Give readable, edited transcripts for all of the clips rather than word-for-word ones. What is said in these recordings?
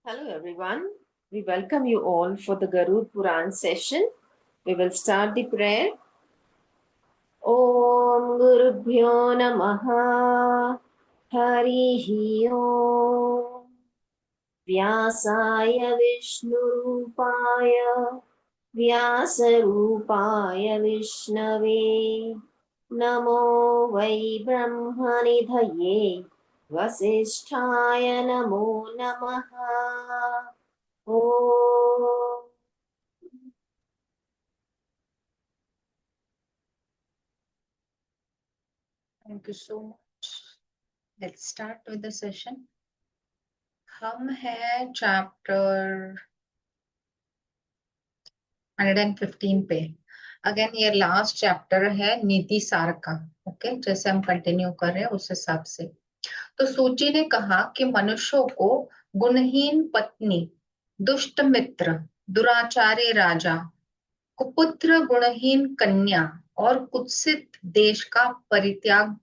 Hello everyone. We welcome you all for the Garud Puran session. We will start the prayer. Om Gurubhyo Namaha Harihi Om Vyasaya Vishnurupaya Vyasarupaya Vishnave Namo Vai Brahmanidhaye Vasisthaya Namo Namaha Om. Thank you so much. Let's start with the session. हम हैं chapter 115 पे। Again ये last chapter है नीति सार का। Okay, जैसे हम कंटिन्यू कर रहे हैं उस हिसाब से। तो सूची ने कहा कि मनुष्यों को गुणहीन पत्नी, दुष्ट मित्र, दुराचारी राजा, कुपुत्र, गुणहीन कन्या और कुत्सित देश का परित्याग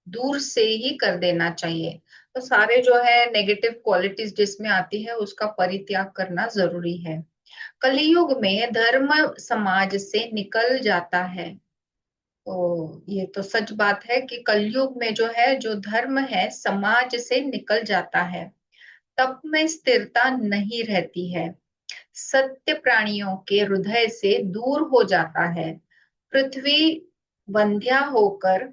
दूर से ही कर देना चाहिए। तो सारे जो है नेगेटिव क्वालिटीज जिसमें आती है उसका परित्याग करना जरूरी है। कलयुग में धर्म समाज से निकल जाता है। तो ये तो सच बात है कि कलयुग में जो है, जो धर्म है समाज से निकल जाता है। तप में स्थिरता नहीं रहती है। सत्य प्राणियों के हृदय से दूर हो जाता है। पृथ्वी बंध्या होकर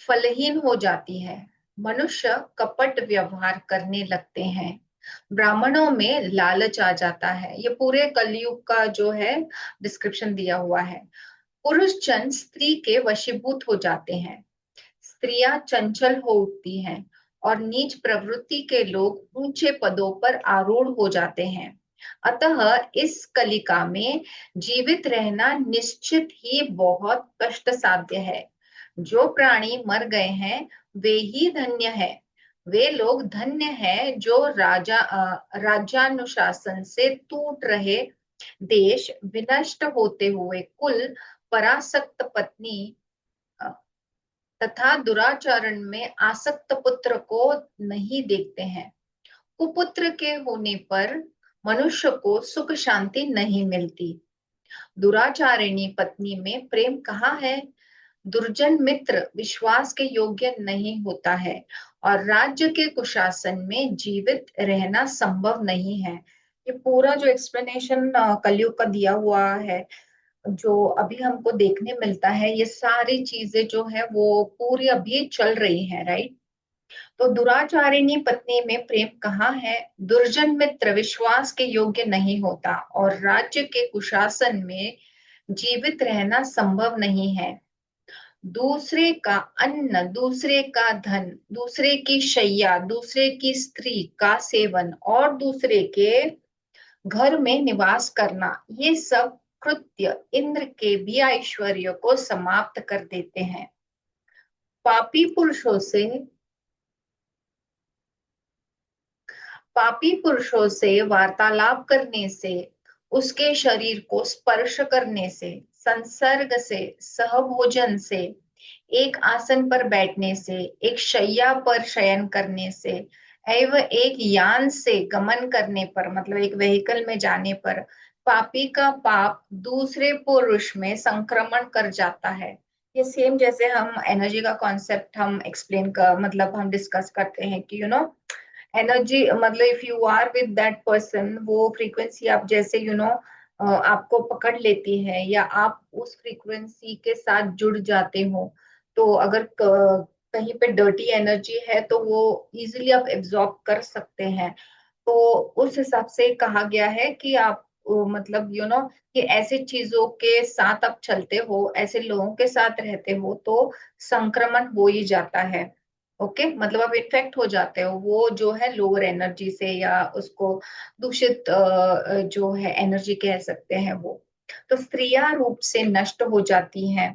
फलहीन हो जाती है। मनुष्य कपट व्यवहार करने लगते हैं। ब्राह्मणों में लालच आ जाता है। ये पूरे कलयुग का जो है डिस्क्रिप्शन दिया हुआ है। पुरुष जन स्त्री के वशीभूत हो जाते हैं। स्त्रियां चंचल हो उठती हैं और नीच प्रवृत्ति के लोग ऊंचे पदों पर आरूढ़ हो जाते हैं। अतः इस कलिका में जीवित रहना निश्चित ही बहुत कष्ट साध्य है। जो प्राणी मर गए हैं वे ही धन्य है। वे लोग धन्य हैं जो राज्यानुशासन से टूट रहे देश, विनष्ट होते हुए कुल, परासक्त पत्नी तथा दुराचरण में आसक्त पुत्र को नहीं देखते हैं। कुपुत्र के होने पर मनुष्य को सुख शांति नहीं मिलती। दुराचारिणी पत्नी में प्रेम कहाँ है? दुर्जन मित्र विश्वास के योग्य नहीं होता है और राज्य के कुशासन में जीवित रहना संभव नहीं है। ये पूरा जो एक्सप्लेनेशन कलयुग का दिया हुआ है, जो अभी हमको देखने मिलता है, ये सारी चीजें जो है वो पूरी अभी चल रही है, राइट। तो दुराचारिणी पत्नी में प्रेम कहाँ है? दुर्जन मित्र विश्वास के योग्य नहीं होता और राज्य के कुशासन में जीवित रहना संभव नहीं है। दूसरे का अन्न, दूसरे का धन, दूसरे की शैया, दूसरे की स्त्री का सेवन और दूसरे के घर में निवास करना, ये सब कृत्य इंद्र के भी ऐश्वर्य को समाप्त कर देते हैं। पापी पुरुषों से पापी पुरुषों से वार्तालाप करने से, उसके शरीर को स्पर्श करने से, संसर्ग से, सहभोजन से, एक आसन पर बैठने से, एक शैया पर शयन करने से एवं एक यान से गमन करने पर, मतलब एक व्हीकल में जाने पर पापी का पाप दूसरे पुरुष में संक्रमण कर जाता है। ये सेम जैसे हम एनर्जी का कॉन्सेप्ट हम एक्सप्लेन कर, मतलब हम डिस्कस करते हैं कि एनर्जी, मतलब if you are with that person, वो फ्रीक्वेंसी आप जैसे आपको पकड़ लेती है या आप उस फ्रीक्वेंसी के साथ जुड़ जाते हो। तो अगर कहीं पे डर्टी एनर्जी है तो वो इजीली आप एब्जॉर्ब कर सकते हैं। तो उस हिसाब से कहा गया है कि आप मतलब कि ऐसे चीजों के साथ आप चलते हो, ऐसे लोगों के साथ रहते हो तो संक्रमण हो ही जाता है। ओके, मतलब आप इन्फेक्ट हो जाते हो, वो जो है लोअर एनर्जी से, या उसको दूषित जो है एनर्जी कह सकते हैं वो। तो स्त्रियां रूप से नष्ट हो जाती हैं।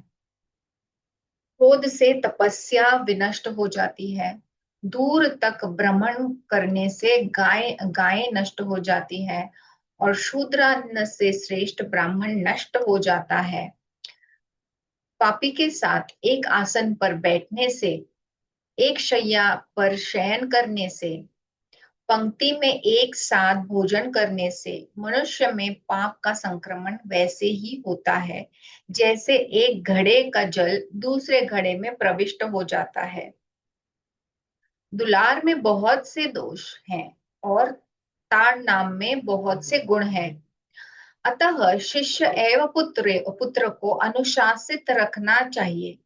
क्रोध से तपस्या विनष्ट हो जाती है। दूर तक भ्रमण करने से गाय गायें नष्ट हो जाती है और शूद्रान्न से श्रेष्ठ ब्राह्मण नष्ट हो जाता है। पापी के साथ एक आसन पर बैठने से, एक शैया पर शयन करने से, पंक्ति में एक साथ भोजन करने से मनुष्य में पाप का संक्रमण वैसे ही होता है जैसे एक घड़े का जल दूसरे घड़े में प्रविष्ट हो जाता है। दुलार में बहुत से दोष हैं और ताड़ नाम में बहुत से गुण हैं। अतः शिष्य एवं पुत्र को अनुशासित रखना चाहिए।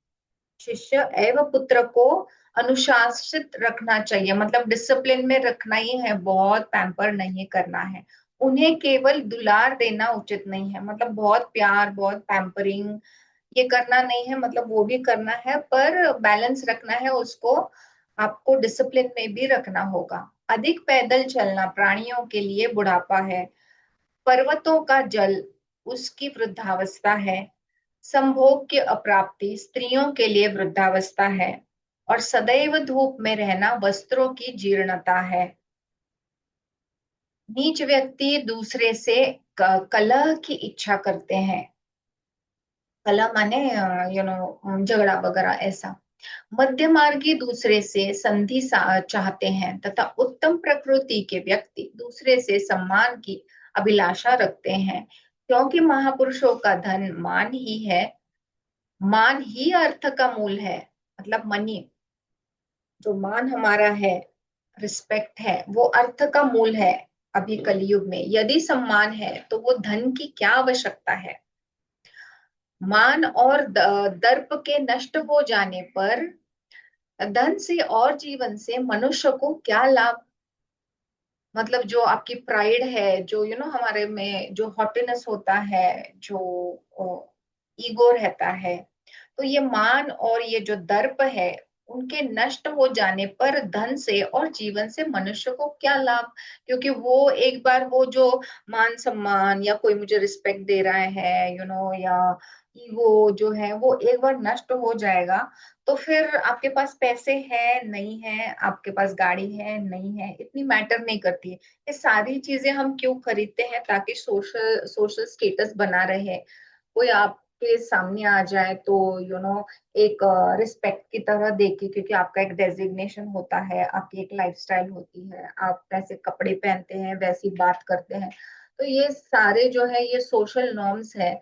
शिष्य एवं पुत्र को अनुशासित रखना चाहिए, मतलब डिसिप्लिन में रखना ही है, बहुत पैम्पर नहीं करना है। उन्हें केवल दुलार देना उचित नहीं है, मतलब बहुत प्यार बहुत पैम्परिंग ये करना नहीं है, मतलब वो भी करना है पर बैलेंस रखना है उसको। आपको डिसिप्लिन में भी रखना होगा। अधिक पैदल चलना प्राणियों के लिए बुढ़ापा है। पर्वतों का जल उसकी वृद्धावस्था है। संभोग की अप्राप्ति स्त्रियों के लिए वृद्धावस्था है। और सदैव धूप में रहना वस्त्रों की जीर्णता है। नीच व्यक्ति दूसरे से कलह की इच्छा करते हैं। कलह माने झगड़ा वगैरह ऐसा। मध्य मार्गी दूसरे से संधि चाहते हैं तथा उत्तम प्रकृति के व्यक्ति दूसरे से सम्मान की अभिलाषा रखते हैं, क्योंकि महापुरुषों का धन मान ही है। मान ही अर्थ का मूल है, मतलब मनी, जो मान हमारा है, रिस्पेक्ट है, वो अर्थ का मूल है। अभी कलयुग में यदि सम्मान है तो वो धन की क्या आवश्यकता है। मान और दर्प के नष्ट हो जाने पर धन से और जीवन से मनुष्य को क्या लाभ। मतलब जो आपकी प्राइड है, जो हमारे में जो हॉटीनेस होता है, जो ईगो रहता है, तो ये मान और ये जो दर्प है, उनके नष्ट हो जाने पर धन से और जीवन से मनुष्य को क्या लाभ। क्योंकि वो एक बार वो जो मान सम्मान या कोई मुझे रिस्पेक्ट दे रहा है या ईगो जो है वो एक बार नष्ट हो जाएगा, तो फिर आपके पास पैसे है नहीं है, आपके पास गाड़ी है नहीं है, इतनी मैटर नहीं करती है। ये सारी चीजें हम क्यों खरीदते हैं, ताकि सोशल सोशल स्टेटस बना रहे। कोई आपके सामने आ जाए तो एक रिस्पेक्ट की तरह देखे, क्योंकि आपका एक डेजिग्नेशन होता है, आपकी एक लाइफस्टाइल होती है, आप वैसे कपड़े पहनते हैं, वैसी बात करते हैं। तो ये सारे जो है ये सोशल नॉर्म्स है,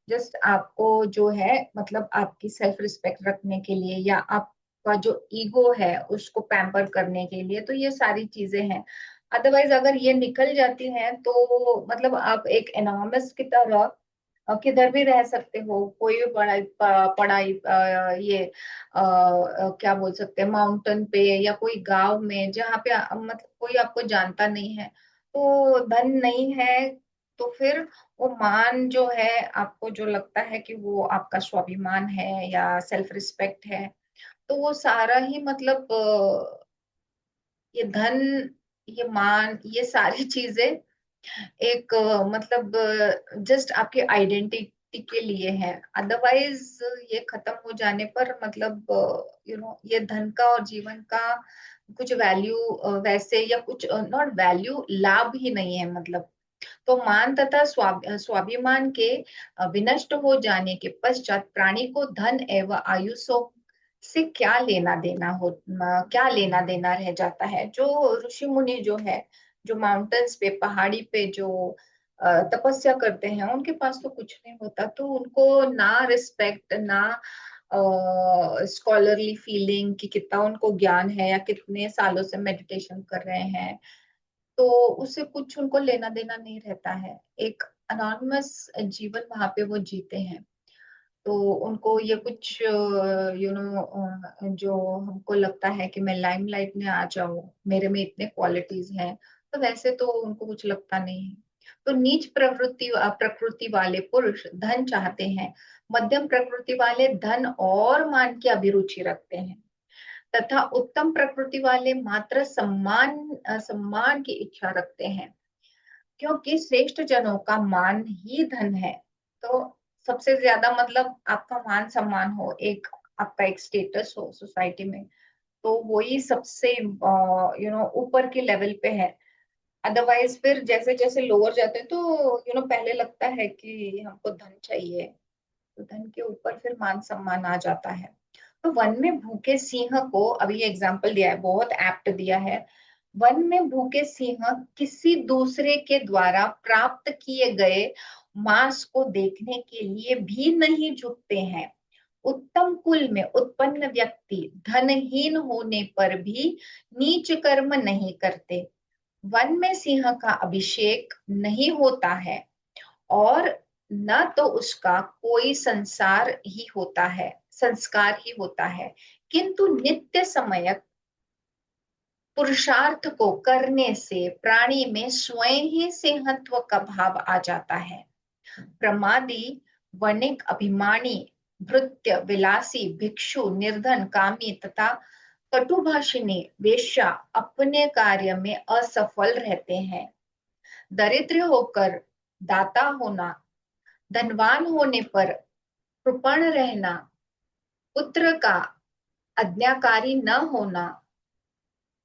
जस्ट आपको जो है मतलब आपकी सेल्फ रिस्पेक्ट रखने के लिए, या आपका जो ईगो है उसको पैम्पर करने के लिए, तो ये सारी चीजें हैं। अदरवाइज अगर ये निकल जाती हैं तो मतलब आप एक एनॉर्मस की तरह किधर भी रह सकते हो। कोई भी पढ़ाई पढ़ाई ये क्या बोल सकते हैं, माउंटेन पे या कोई गांव में जहाँ पे मतलब कोई आपको जानता नहीं है, तो धन नहीं है, तो फिर वो मान जो है, आपको जो लगता है कि वो आपका स्वाभिमान है या सेल्फ रिस्पेक्ट है, तो वो सारा ही मतलब ये धन, ये मान, ये सारी चीजें एक मतलब जस्ट आपकी आइडेंटिटी के लिए है। अदरवाइज ये खत्म हो जाने पर मतलब ये धन का और जीवन का कुछ वैल्यू वैसे, या कुछ नॉट वैल्यू, लाभ ही नहीं है मतलब। तो मान तथा स्वाभिमान के विनष्ट हो जाने के पश्चात प्राणी को धन एवं आयुषों से क्या लेना देना क्या लेना देना रह जाता है। जो ऋषि मुनि जो है, जो माउंटेन्स पे पहाड़ी पे जो तपस्या करते हैं, उनके पास तो कुछ नहीं होता, तो उनको ना रिस्पेक्ट ना स्कॉलरली फीलिंग कि कितना उनको ज्ञान है या कितने सालों से मेडिटेशन कर रहे हैं, तो उससे कुछ उनको लेना देना नहीं रहता है। एक अनॉनिमस जीवन वहां पे वो जीते हैं। तो उनको ये कुछ जो हमको लगता है कि मैं लाइमलाइट में आ जाऊं, मेरे में इतने क्वालिटीज हैं, तो वैसे तो उनको कुछ लगता नहीं है। तो नीच प्रकृति वाले पुरुष धन चाहते हैं। मध्यम प्रकृति वाले धन और मान की अभिरुचि रखते हैं। तथा उत्तम प्रकृति वाले मात्र सम्मान की इच्छा रखते हैं, क्योंकि श्रेष्ठ जनों का मान ही धन है। तो सबसे ज्यादा मतलब आपका मान सम्मान हो, एक आपका एक स्टेटस हो सोसाइटी में, तो वही सबसे ऊपर के लेवल पे है। अदरवाइज फिर जैसे जैसे लोअर जाते हैं तो पहले लगता है कि हमको धन चाहिए, तो धन के ऊपर फिर मान सम्मान आ जाता है। तो वन में भूखे सिंह को, अभी ये एग्जाम्पल दिया है, बहुत एप्ट दिया है। वन में भूखे सिंह किसी दूसरे के द्वारा प्राप्त किए गए मांस को देखने के लिए भी नहीं झुकते हैं। उत्तम कुल में उत्पन्न व्यक्ति धनहीन होने पर भी नीच कर्म नहीं करते। वन में सिंह का अभिषेक नहीं होता है और न तो उसका कोई संस्कार ही होता है, किंतु नित्य समय पुरुषार्थ को करने से प्राणी में स्वयं ही सिंहत्व का भाव आ जाता है। प्रमादी, वणिक, अभिमानी, भृत्य, विलासी, भिक्षु, निर्धन, कामी तथा कटुभाषिणी वेश्या अपने कार्य में असफल रहते हैं। दरिद्र होकर दाता होना, धनवान होने पर कृपण रहना, पुत्र का आज्ञाकारी न होना,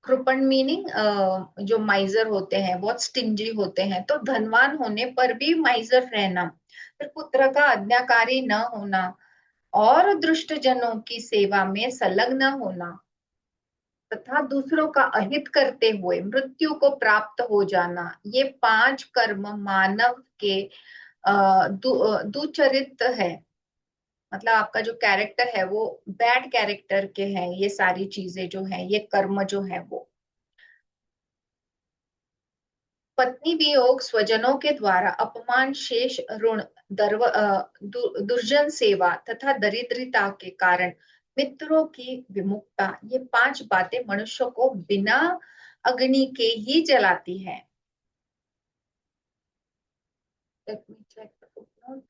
कृपण मीनिंग जो माइजर होते हैं, बहुत स्टिंजी होते हैं, तो धनवान होने पर भी माइजर रहना, फिर पुत्र का आज्ञाकारी न होना और दुष्ट जनों की सेवा में संलग्न होना तथा दूसरों का अहित करते हुए मृत्यु को प्राप्त हो जाना, ये 5 कर्म मानव के दुचरित है। मतलब आपका जो कैरेक्टर है वो बैड कैरेक्टर के हैं, ये सारी चीजें जो है, ये कर्म जो है वो। पत्नी वियोग, स्वजनों के द्वारा अपमान, शेष ऋण, दुर्जन सेवा तथा दरिद्रता के कारण मित्रों की विमुखता, ये 5 बातें मनुष्य को बिना अग्नि के ही जलाती है। Let me check the footnote.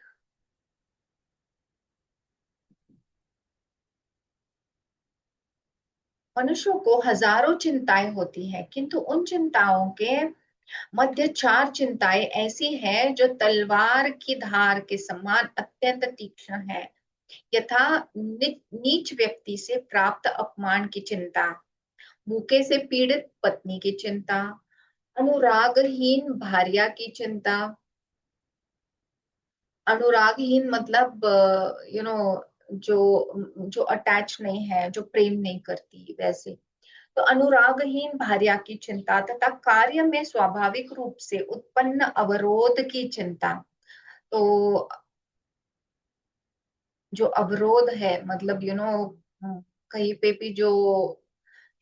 मनुष्यों को हजारों चिंताएं होती हैं, किंतु उन चिंताओं के मध्य 4 चिंताएं ऐसी हैं जो तलवार की धार के समान अत्यंत तीक्ष्ण है। यथा नीच व्यक्ति से प्राप्त अपमान की चिंता, भूखे से पीड़ित पत्नी की चिंता, अनुरागहीन भार्या की चिंता। अनुरागहीन मतलब जो जो अटैच नहीं है, जो प्रेम नहीं करती, वैसे। तो अनुरागहीन भार्या की चिंता तथा कार्य में स्वाभाविक रूप से उत्पन्न अवरोध की चिंता। तो जो अवरोध है, मतलब कहीं पे भी जो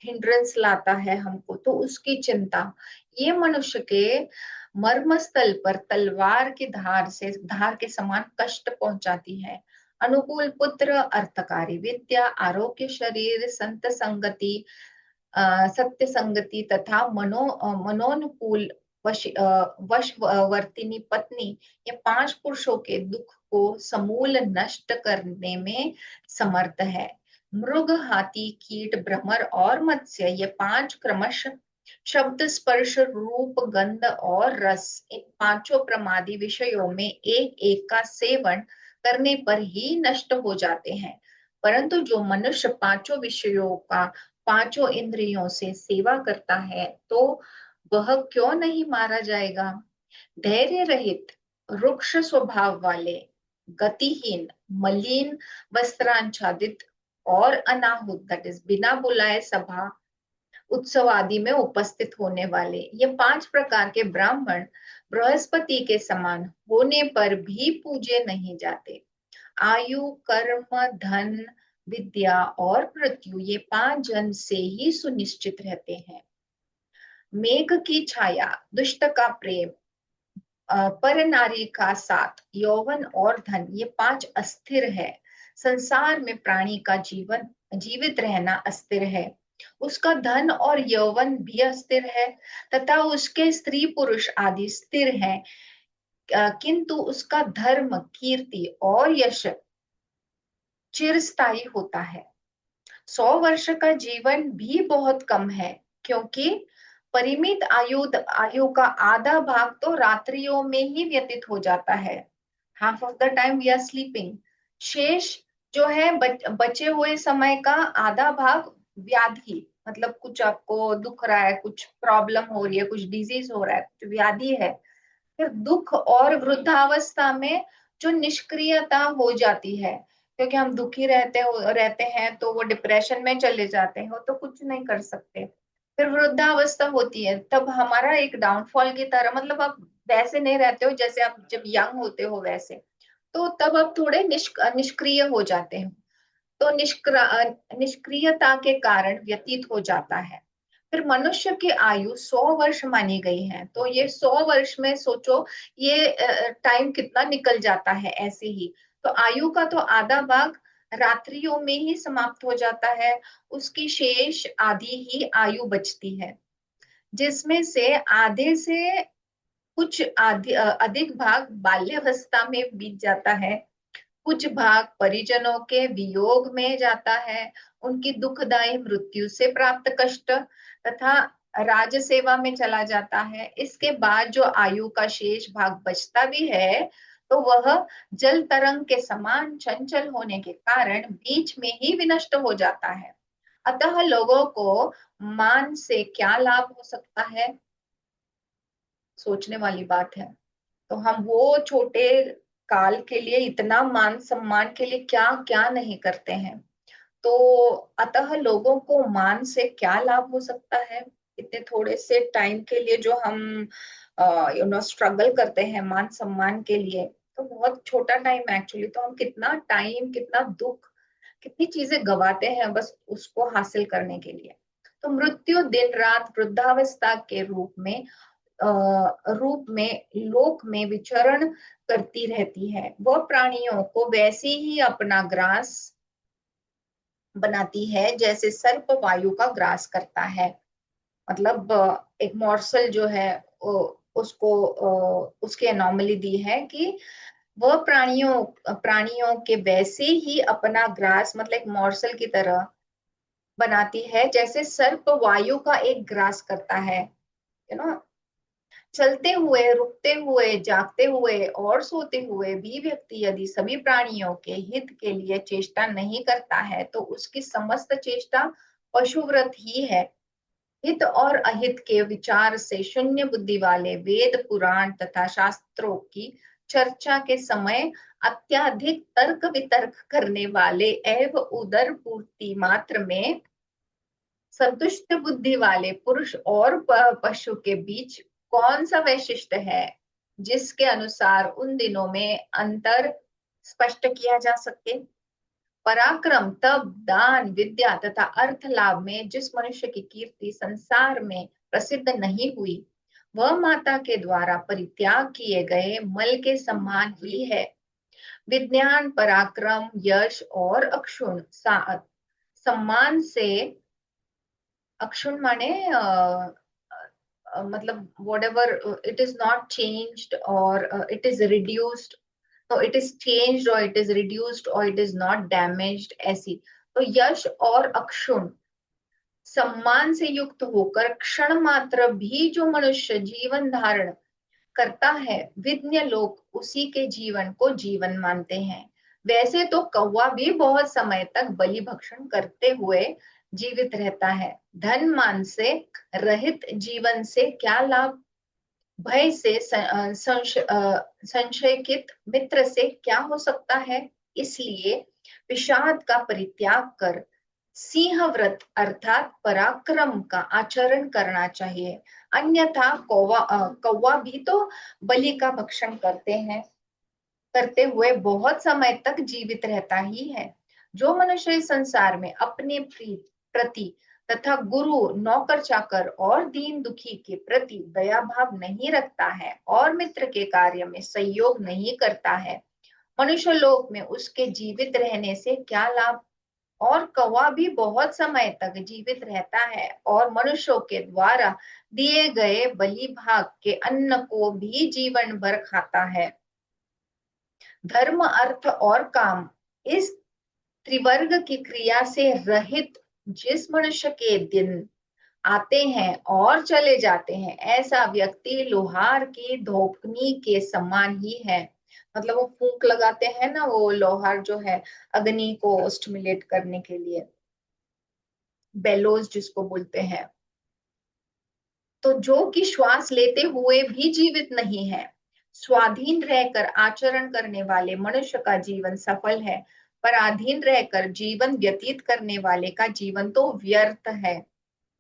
हिंड्रेंस लाता है हमको, तो उसकी चिंता, ये मनुष्य के मर्मस्थल पर तलवार की धार के समान कष्ट पहुंचाती है। अनुकूल पुत्र, अर्थकारी विद्या, आरोग्य शरीर, संत संगति, सत्य संगति तथा मनोनुकूल वशवर्तिनी पत्नी, ये 5 पुरुषों के दुख को समूल नष्ट करने में समर्थ है। मृग, हाथी, कीट, भ्रमर और मत्स्य, ये 5 क्रमशः शब्द, स्पर्श, रूप, गंध और रस, इन 5 प्रमादी विषयों में एक एक का सेवन करने पर ही नष्ट हो जाते हैं। परंतु जो मनुष्य 5 विषयों का 5 इंद्रियों से सेवा करता है, तो वह क्यों नहीं मारा जाएगा। धैर्य रहित, रुक्ष स्वभाव वाले, गतिहीन, मलिन, वस्त्रांच्छादित और अनाहुत, दैट इज बिना बुलाए सभा उत्सव आदि में उपस्थित होने वाले, ये 5 प्रकार के ब्राह्मण बृहस्पति के समान होने पर भी पूजे नहीं जाते। आयु, कर्म, धन, विद्या और मृत्यु, ये 5 जन से ही सुनिश्चित रहते हैं। मेघ की छाया, दुष्ट का प्रेम, पर नारी का साथ, यौवन और धन, ये 5 अस्थिर है। संसार में प्राणी का जीवित रहना अस्थिर है, उसका धन और यौवन भी अस्थिर है तथा उसके स्त्री पुरुष आदि स्थिर हैं, किंतु उसका धर्म, कीर्ति और यश चिरस्थायी होता है। 100 वर्ष का जीवन भी बहुत कम है, क्योंकि परिमित आयु का आधा भाग तो रात्रियों में ही व्यतीत हो जाता है। Half of the time we are sleeping. शेष जो है बचे हुए समय का आधा भाग व्याधि, मतलब कुछ आपको दुख रहा है, कुछ प्रॉब्लम हो रही है, कुछ डिजीज हो रहा है, कुछ व्याधि है, फिर दुख और वृद्धावस्था में जो निष्क्रियता हो जाती है, क्योंकि हम दुखी रहते हैं तो वो डिप्रेशन में चले जाते हैं, वो तो कुछ नहीं कर सकते। फिर वृद्धावस्था होती है, तब हमारा एक डाउनफॉल की तरह, मतलब आप वैसे नहीं रहते हो जैसे आप जब यंग होते हो वैसे, तो तब आप थोड़े निष्क्रिय हो जाते हैं। तो निष्क्रियता के कारण व्यतीत हो जाता है। फिर मनुष्य की आयु 100 वर्ष मानी गई है, तो ये 100 वर्ष में सोचो ये टाइम कितना निकल जाता है ऐसे ही। तो आयु का तो आधा भाग रात्रियों में ही समाप्त हो जाता है, उसकी शेष आधी ही आयु बचती है, जिसमें से आधे से कुछ अधिक भाग बाल्यावस्था में बीत जाता है, कुछ भाग परिजनों के वियोग में जाता है, उनकी दुखदायी मृत्यु से प्राप्त कष्ट तथा राज सेवा में चला जाता है। इसके बाद जो आयु का शेष भाग बचता भी है, तो वह जल तरंग के समान चंचल होने के कारण बीच में ही विनष्ट हो जाता है। अतः लोगों को मान से क्या लाभ हो सकता है, सोचने वाली बात है। तो हम वो छोटे काल के लिए इतना मान सम्मान के लिए क्या क्या नहीं करते हैं। तो अतः लोगों को मान से क्या लाभ हो सकता है, इतने थोड़े से टाइम के लिए जो हम स्ट्रगल करते हैं मान सम्मान के लिए, तो बहुत छोटा टाइम है एक्चुअली। तो हम कितना टाइम, कितना दुख, कितनी चीजें गवाते हैं बस उसको हासिल करने के लिए। तो मृत्यु दिन रात वृद्धावस्था के रूप में लोक में विचरण करती रहती है। वह प्राणियों को वैसे ही अपना ग्रास बनाती है जैसे सर्प वायु का ग्रास करता है। मतलब एक मॉर्सल जो है उसको उसकी एनॉमली दी है कि वह प्राणियों प्राणियों के वैसे ही अपना ग्रास, मतलब एक मॉर्सल की तरह बनाती है जैसे सर्प वायु का एक ग्रास करता है। यू नो, चलते हुए, रुकते हुए, जागते हुए और सोते हुए भी व्यक्ति यदि सभी प्राणियों के हित के लिए चेष्टा नहीं करता है, तो उसकी समस्त चेष्टा पशुव्रत ही है। हित और अहित के विचार से शून्य बुद्धि वाले वेद पुराण तथा शास्त्रों की चर्चा के समय अत्याधिक तर्क वितर्क करने वाले एवं उदर पूर्ति मात्र में संतुष्ट बुद्धि वाले पुरुष और पशु के बीच कौन सा वैशिष्ट्य है जिसके अनुसार उन दिनों में अंतर स्पष्ट किया जा सके। पराक्रम, तप, दान, विद्या तथा अर्थ लाभ में जिस मनुष्य की कीर्ति संसार में प्रसिद्ध नहीं हुई, वह माता के द्वारा परित्याग किए गए मल के समान ही है। विज्ञान, पराक्रम, यश और अक्षुण सम्मान से, अक्षुण माने मतलब whatever, it is not changed or it is reduced, no it is changed or it is reduced or it is not damaged, ऐसी। तो यश और अक्षुण सम्मान से युक्त होकर क्षण मात्र भी जो मनुष्य जीवन धारण करता है, विज्ञ लोग उसी के जीवन को जीवन मानते हैं। वैसे तो कौवा भी बहुत समय तक बलि भक्षण करते हुए जीवित रहता है। धन मान से रहित जीवन से क्या लाभ, भय से संशयित मित्र से क्या हो सकता है। इसलिए विषाद का परित्याग कर सिंह व्रत अर्थात पराक्रम का आचरण करना चाहिए। अन्यथा कौवा भी तो बलि का भक्षण करते हुए बहुत समय तक जीवित रहता ही है। जो मनुष्य इस संसार में अपने प्रति तथा गुरु, नौकर चाकर और दीन दुखी के प्रति दया भाव नहीं रखता है और मित्र के कार्य में सहयोग नहीं करता है, मनुष्य लोक में उसके जीवित रहने से क्या लाभ। और कौवा भी बहुत समय तक जीवित रहता है और मनुष्यों के द्वारा दिए गए बलि भाग के अन्न को भी जीवन भर खाता है। धर्म, अर्थ और काम, इस त्रिवर्ग की क्रिया से रहित जिस मनुष्य के दिन आते हैं और चले जाते हैं, ऐसा व्यक्ति लोहार की धोपनी के समान ही है। मतलब वो फूंक लगाते हैं ना, वो लोहार जो है अग्नि को स्टिमुलेट करने के लिए, बेलोज जिसको बोलते हैं। तो जो कि श्वास लेते हुए भी जीवित नहीं है, स्वाधीन रहकर आचरण करने वाले मनुष्य का जीवन सफल है, पराधीन रहकर जीवन व्यतीत करने वाले का जीवन तो व्यर्थ है।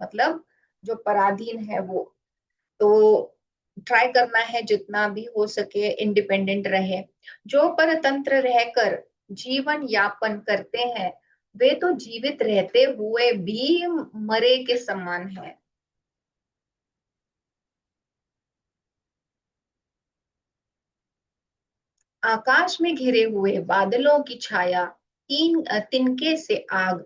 मतलब जो पराधीन है वो। तो ट्राई करना है जितना भी हो सके इंडिपेंडेंट रहे। जो परतंत्र रहकर जीवन यापन करते हैं वे तो जीवित रहते हुए भी मरे के समान है। आकाश में घिरे हुए बादलों की छाया, तिनके से आग,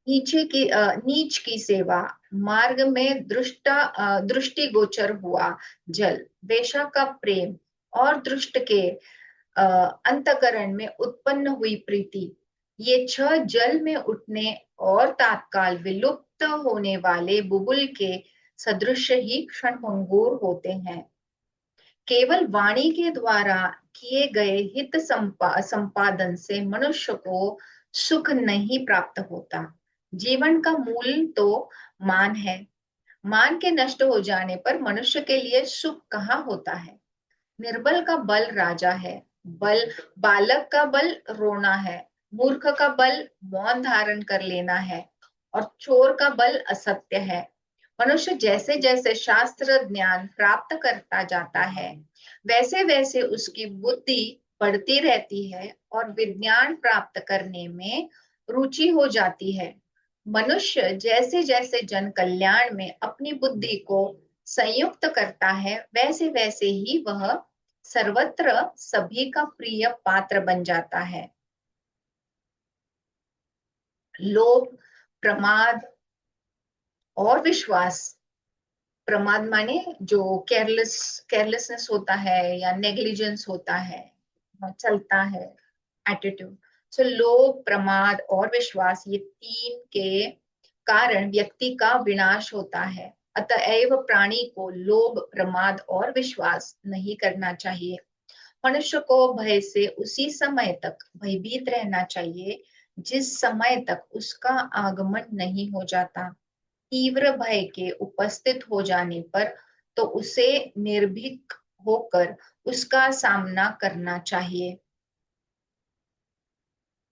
नीच की सेवा, मार्ग में दृष्टि गोचर हुआ जल, वेश्या का प्रेम और दुष्ट के अंतकरण में उत्पन्न हुई प्रीति, ये छह जल में उठने और तात्काल विलुप्त होने वाले बुलबुल के सदृश ही क्षणभंगुर होते हैं। केवल वाणी के द्वारा किए गए हित संपादन से मनुष्य को सुख नहीं प्राप्त होता। जीवन का मूल तो मान है। मान के नष्ट हो जाने पर मनुष्य के लिए सुख कहाँ होता है। निर्बल का बल राजा है, बल बालक का बल रोना है, मूर्ख का बल मौन धारण कर लेना है और चोर का बल असत्य है। मनुष्य जैसे जैसे शास्त्र ज्ञान प्राप्त करता जाता है वैसे वैसे उसकी बुद्धि बढ़ती रहती है और विज्ञान प्राप्त करने में रुचि हो जाती है। मनुष्य जैसे जैसे जन कल्याण में अपनी बुद्धि को संयुक्त करता है वैसे वैसे ही वह सर्वत्र सभी का प्रिय पात्र बन जाता है। लोभ, प्रमाद और विश्वास, प्रमाद माने जो केयरलेसनेस होता है या नेग्लिजेंस होता है, चलता है एटीट्यूड। सो लोभ, प्रमाद और विश्वास, ये तीन के कारण व्यक्ति का विनाश होता है। अतएव प्राणी को लोभ, प्रमाद और विश्वास नहीं करना चाहिए। मनुष्य को भय से उसी समय तक भयभीत रहना चाहिए जिस समय तक उसका आगमन नहीं हो जाता। तीव्र भय के उपस्थित हो जाने पर तो उसे निर्भीक होकर उसका सामना करना चाहिए।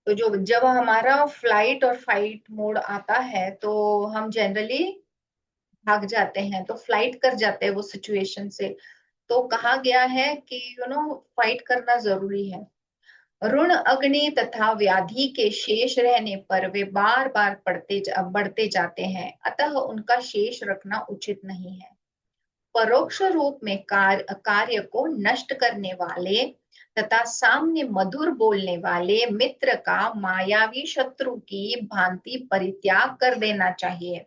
तो जो जब हमारा फ्लाइट और फाइट मोड आता है तो हम जनरली भाग जाते हैं, तो फ्लाइट कर जाते हैं वो सिचुएशन से। तो कहा गया है कि फाइट करना जरूरी है। ऋण, अग्नि तथा व्याधि के शेष रहने पर वे बार बार बढ़ते जाते हैं, अतः उनका शेष रखना उचित नहीं है। परोक्ष रूप में कार्य को नष्ट करने वाले तथा सामने मधुर बोलने वाले मित्र का मायावी शत्रु की भांति परित्याग कर देना चाहिए।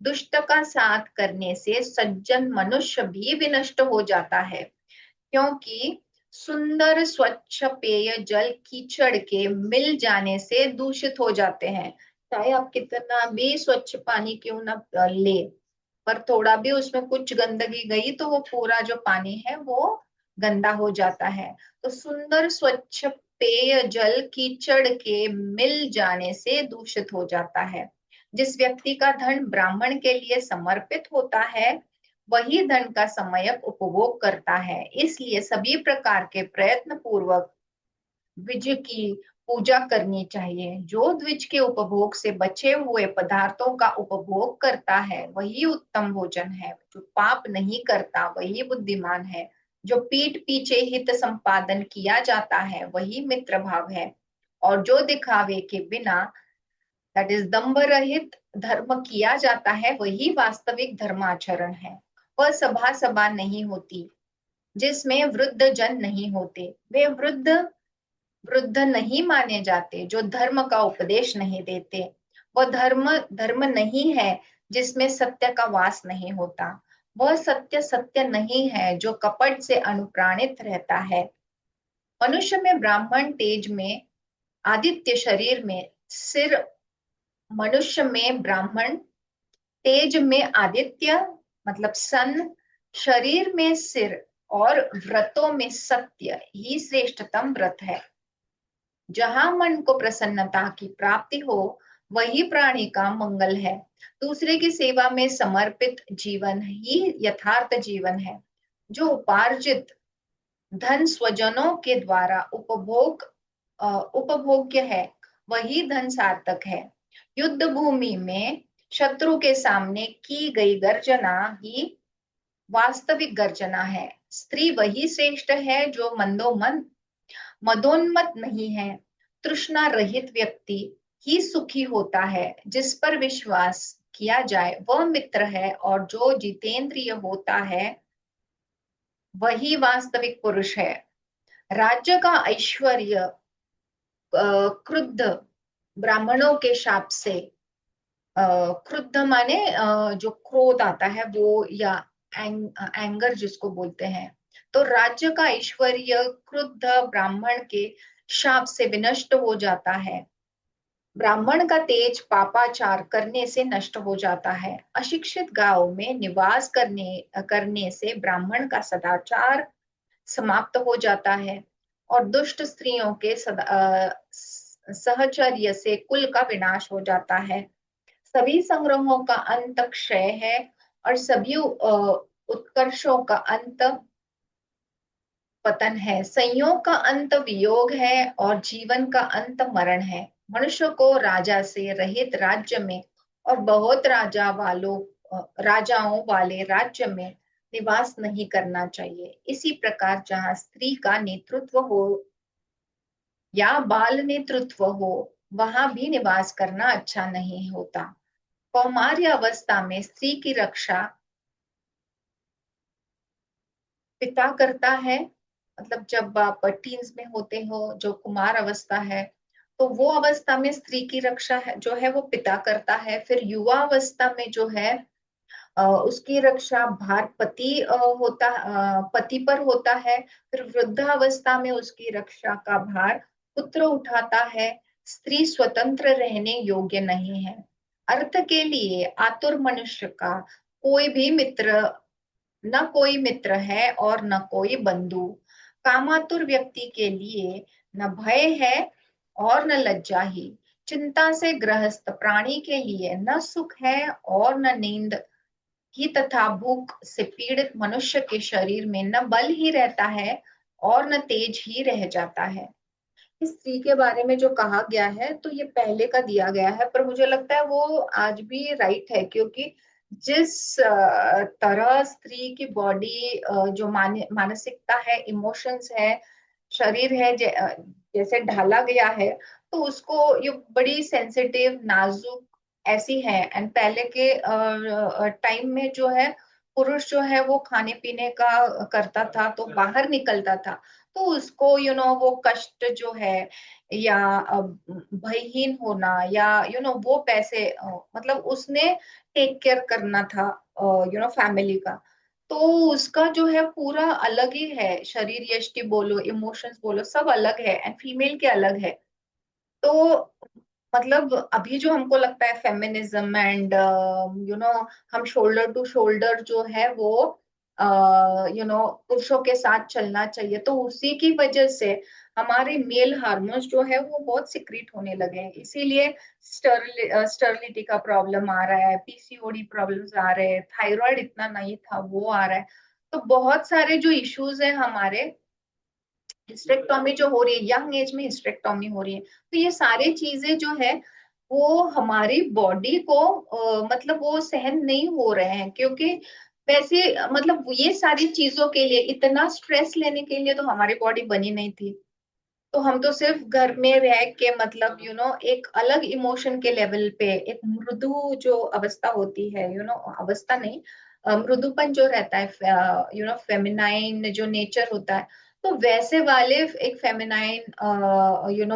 दुष्ट का साथ करने से सज्जन मनुष्य भी विनष्ट हो जाता है, क्योंकि सुंदर स्वच्छ पेय जल कीचड़ के मिल जाने से दूषित हो जाते हैं। चाहे आप कितना भी स्वच्छ पानी क्यों ना ले, पर थोड़ा भी उसमें कुछ गंदगी गई तो वो पूरा जो पानी है वो गंदा हो जाता है। तो सुंदर स्वच्छ पेय जल कीचड़ के मिल जाने से दूषित हो जाता है। जिस व्यक्ति का धन ब्राह्मण के लिए समर्पित होता है वही धन का समयक उपभोग करता है। इसलिए सभी प्रकार के प्रयत्न पूर्वक द्विज की पूजा करनी चाहिए। जो द्विज के उपभोग से बचे हुए पदार्थों का उपभोग करता है वही उत्तम भोजन है। जो पाप नहीं करता वही बुद्धिमान है। जो पीठ पीछे हित संपादन किया जाता है वही मित्र भाव है। और जो दिखावे के बिना, दैट इज दंभ रहित धर्म किया जाता है वही वास्तविक धर्माचरण है। वह सभा सभा नहीं होती जिसमें वृद्ध जन नहीं होते। वे वृद्ध वृद्ध नहीं माने जाते जो धर्म का उपदेश नहीं देते। वह धर्म धर्म नहीं है जिसमें सत्य का वास नहीं होता। वह सत्य सत्य नहीं है जो कपट से अनुप्राणित रहता है। मनुष्य में ब्राह्मण तेज में, आदित्य शरीर में सिर, मनुष्य में ब्राह्मण तेज में आदित्य मतलब सन, शरीर में सिर और व्रतों में सत्य ही श्रेष्ठतम व्रत है। जहां मन को प्रसन्नता की प्राप्ति हो वही प्राणी का मंगल है। दूसरे की सेवा में समर्पित जीवन ही यथार्थ जीवन है। जो उपार्जित धन स्वजनों के द्वारा उपभोग्य है वही धन सार्थक है। युद्ध भूमि में शत्रु के सामने की गई गर्जना ही वास्तविक गर्जना है। स्त्री वही श्रेष्ठ है जो मदोन्मत्त नहीं है। तृष्णा रहित व्यक्ति ही सुखी होता है। जिस पर विश्वास किया जाए वह मित्र है, और जो जितेंद्रिय होता है वही वास्तविक पुरुष है। राज्य का ऐश्वर्य क्रुद्ध ब्राह्मणों के शाप से, क्रुद्ध माने जो क्रोध आता है वो, या एंगर जिसको बोलते हैं, तो राज्य का ऐश्वर्य क्रुद्ध ब्राह्मण के शाप से विनष्ट हो जाता है। ब्राह्मण का तेज पापाचार करने से नष्ट हो जाता है। अशिक्षित गांव में निवास करने करने से ब्राह्मण का सदाचार समाप्त हो जाता है, और दुष्ट स्त्रियों के सहचर्य से कुल का विनाश हो जाता है। सभी संग्रहों का अंत क्षय है, और सभी उत्कर्षों का अंत पतन है। संयोग का अंत वियोग है, और जीवन का अंत मरण है। मनुष्य को राजा से रहित राज्य में और बहुत राजाओं वाले राज्य में निवास नहीं करना चाहिए। इसी प्रकार जहाँ स्त्री का नेतृत्व हो या बाल नेतृत्व हो, वहां भी निवास करना अच्छा नहीं होता। कौमार्य अवस्था में स्त्री की रक्षा पिता करता है। मतलब जब आप टीन्स में होते हो, जो कुमार अवस्था है, तो वो अवस्था में स्त्री की रक्षा है जो है वो पिता करता है। फिर युवा अवस्था में जो है उसकी रक्षा भार पति पर होता है। फिर वृद्धावस्था में उसकी रक्षा का भार पुत्र उठाता है। स्त्री स्वतंत्र रहने योग्य नहीं है। अर्थ के लिए आतुर मनुष्य का कोई भी मित्र न कोई मित्र है और न कोई बंधु। कामातुर व्यक्ति के लिए न भय है और न लज्जा ही। चिंता से ग्रस्त प्राणी के लिए न सुख है और न नींद ही, तथा भूख से पीड़ित मनुष्य के शरीर में न बल ही रहता है और न तेज ही रह जाता है। इस स्त्री के बारे में जो कहा गया है तो ये पहले का दिया गया है, पर मुझे लगता है वो आज भी राइट है, क्योंकि जिस तरह स्त्री की बॉडी, जो मानसिकता है, इमोशंस है, शरीर है, जैसे ढाला गया है, तो उसको ये बड़ी सेंसिटिव नाजुक ऐसी है। एंड पहले के टाइम में जो है पुरुष जो है वो खाने पीने का करता था, तो बाहर निकलता था, तो उसको वो कष्ट जो है, या भयहीन होना, या वो पैसे, मतलब उसने टेक केयर करना था फैमिली का, तो उसका जो है पूरा अलग ही है। शरीर यष्टि बोलो, इमोशंस बोलो, सब अलग है, एंड फीमेल के अलग है। तो मतलब अभी जो हमको लगता है फेमिनिज्म एंड हम शोल्डर टू शोल्डर जो है वो पुरुषों के साथ चलना चाहिए, तो उसी की वजह से हमारे मेल हार्मोन्स जो है वो बहुत सिक्रीट होने लगे हैं। इसीलिए स्टर्लिटी का प्रॉब्लम आ रहा है, पीसीओडी प्रॉब्लम्स आ रहे हैं, थायराइड इतना नहीं था वो आ रहा है। तो बहुत सारे जो इश्यूज है हमारे, हिस्टेक्टोमी जो हो रही है, यंग एज में हिस्टेक्टोमी हो रही है, तो ये सारी चीजें जो है वो हमारी बॉडी को मतलब वो सहन नहीं हो रहे हैं, क्योंकि वैसे मतलब ये सारी चीजों के लिए इतना स्ट्रेस लेने के लिए तो हमारी बॉडी बनी नहीं थी। तो हम तो सिर्फ घर में रह के मतलब एक अलग इमोशन के लेवल पे, एक मृदु जो अवस्था होती है, अवस्था नहीं, मृदुपन जो रहता है, फेमिनाइन जो नेचर होता है, तो वैसे वाले एक फेमिनाइन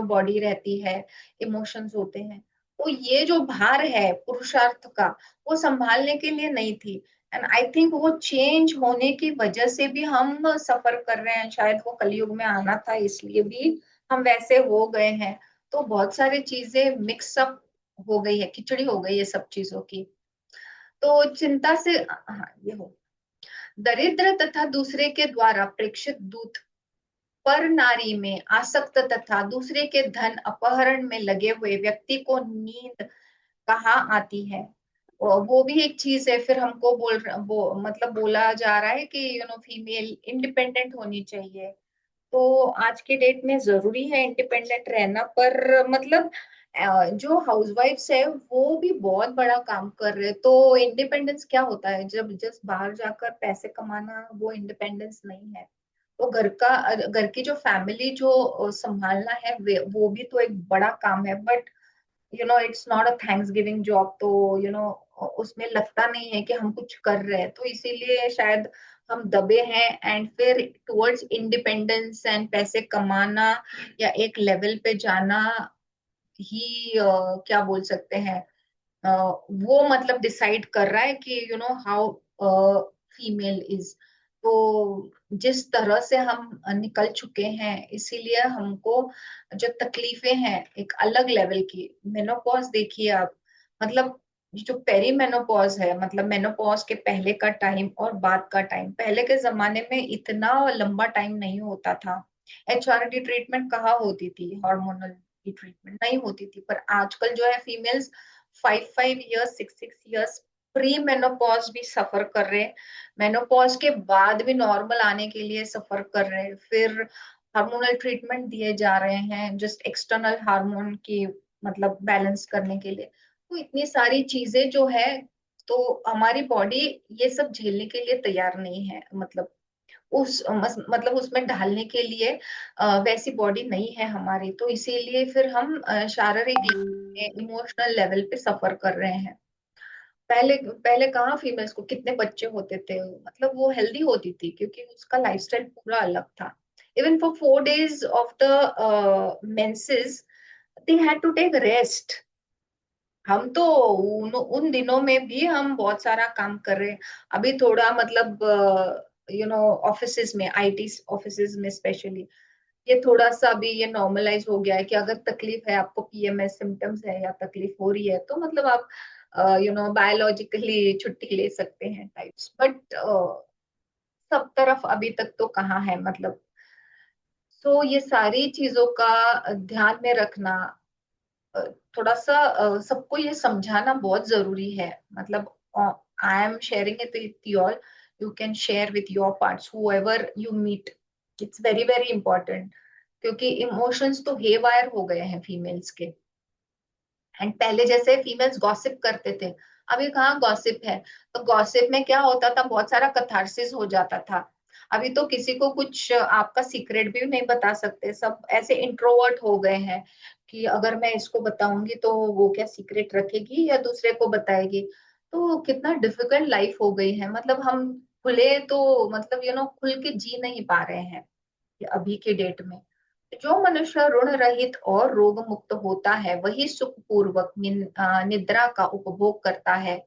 बॉडी रहती है, इमोशंस होते हैं। तो ये जो भार है पुरुषार्थ का, वो संभालने के लिए नहीं थी। एंड आई थिंक वो चेंज होने की वजह से भी हम सफर कर रहे हैं। शायद वो कलयुग में आना था, इसलिए भी हम वैसे हो गए हैं। तो बहुत सारी चीजें मिक्सअप हो गई है, खिचड़ी हो गई है सब चीजों की। तो चिंता से, हाँ ये हो, दरिद्र तथा दूसरे के द्वारा प्रेक्षित दूत पर नारी में आसक्त तथा दूसरे के धन अपहरण में लगे हुए व्यक्ति को नींद कहाँ आती है। वो भी एक चीज है। फिर हमको मतलब बोला जा रहा है कि फीमेल इंडिपेंडेंट होनी चाहिए। तो आज के डेट में जरूरी है इंडिपेंडेंट रहना, पर मतलब जो हाउसवाइफ्स है वो भी बहुत बड़ा काम कर रहे हैं। तो इंडिपेंडेंस क्या होता है? जब जस्ट बाहर जाकर पैसे कमाना वो इंडिपेंडेंस नहीं है। तो घर की जो फैमिली जो संभालना है वो भी तो एक बड़ा काम है। But it's not a thanks giving job. तो उसमें लगता नहीं है कि हम कुछ कर रहे हैं, तो इसीलिए शायद हम दबे हैं। एंड फिर टुवर्ड्स इंडिपेंडेंस एंड पैसे कमाना या एक लेवल पे जाना ही क्या बोल सकते हैं, वो मतलब डिसाइड कर रहा है कि हाउ फीमेल इज। तो जिस तरह से हम निकल चुके हैं, इसीलिए हमको जो तकलीफें हैं एक अलग लेवल की। मेनोपॉज देखिए आप, मतलब जो पेरी मेनोपॉज है, मतलब मेनोपॉज के पहले का टाइम और बाद का टाइम। पहले के जमाने में इतना लंबा टाइम नहीं होता था। एचआरटी ट्रीटमेंट कहाँ होती थी, हार्मोनल की ट्रीटमेंट नहीं होती थी। पर आजकल जो है females 5 5 years 6 6 years pre menopause भी सफर कर रहे हैं, मेनोपॉज के बाद भी नॉर्मल आने के लिए सफर कर रहे हैं। फिर हार्मोनल ट्रीटमेंट दिए जा रहे हैं जस्ट एक्सटर्नल हार्मोन की मतलब बैलेंस करने के लिए। तो इतनी सारी चीजें जो है, तो हमारी बॉडी ये सब झेलने के लिए तैयार नहीं है। मतलब मतलब उसमें ढालने के लिए वैसी बॉडी नहीं है हमारी। तो इसीलिए फिर हम शारीरिक इमोशनल लेवल पे सफर कर रहे हैं। पहले पहले कहाँ फीमेल्स को कितने बच्चे होते थे, मतलब वो हेल्दी होती थी क्योंकि उसका लाइफस्टाइल पूरा अलग था। Even for 4 days of the menses they had to take rest. हम तो उन दिनों में भी हम बहुत सारा काम कर रहे हैं। अभी थोड़ा मतलब ऑफिसेज में, आईटी ऑफिसेज में स्पेशली ये थोड़ा सा अभी ये नॉर्मलाइज हो गया है कि अगर तकलीफ है, आपको पीएमएस सिम्टम्स है या तकलीफ हो रही है, तो मतलब आप बायोलॉजिकली छुट्टी ले सकते हैं टाइप्स। बट सब तरफ अभी तक तो कहाँ है मतलब। तो ये सारी चीजों का ध्यान में रखना, अ, थोड़ा सा सबको ये समझाना बहुत जरूरी है। मतलब I am sharing it with you all, you can share with your parts whoever you meet. It's very very important, क्योंकि इमोशंस तो हेवायर हो गए हैं फीमेल्स के। एंड पहले जैसे फीमेल्स गॉसिप करते थे, अभी कहाँ गॉसिप है। तो गॉसिप में क्या होता था, बहुत सारा कथारसिस हो जाता था। अभी तो किसी को कुछ आपका सीक्रेट भी नहीं बता सकते, सब ऐसे इंट्रोवर्ट हो गए हैं कि अगर मैं इसको बताऊंगी तो वो क्या सीक्रेट रखेगी या दूसरे को बताएगी। तो कितना डिफिकल्ट लाइफ हो गई है। मतलब हम खुले तो मतलब खुल के जी नहीं पा रहे हैं अभी के डेट में। जो मनुष्य ऋण रहित और रोग मुक्त होता है वही सुख पूर्वक निद्रा का उपभोग करता है।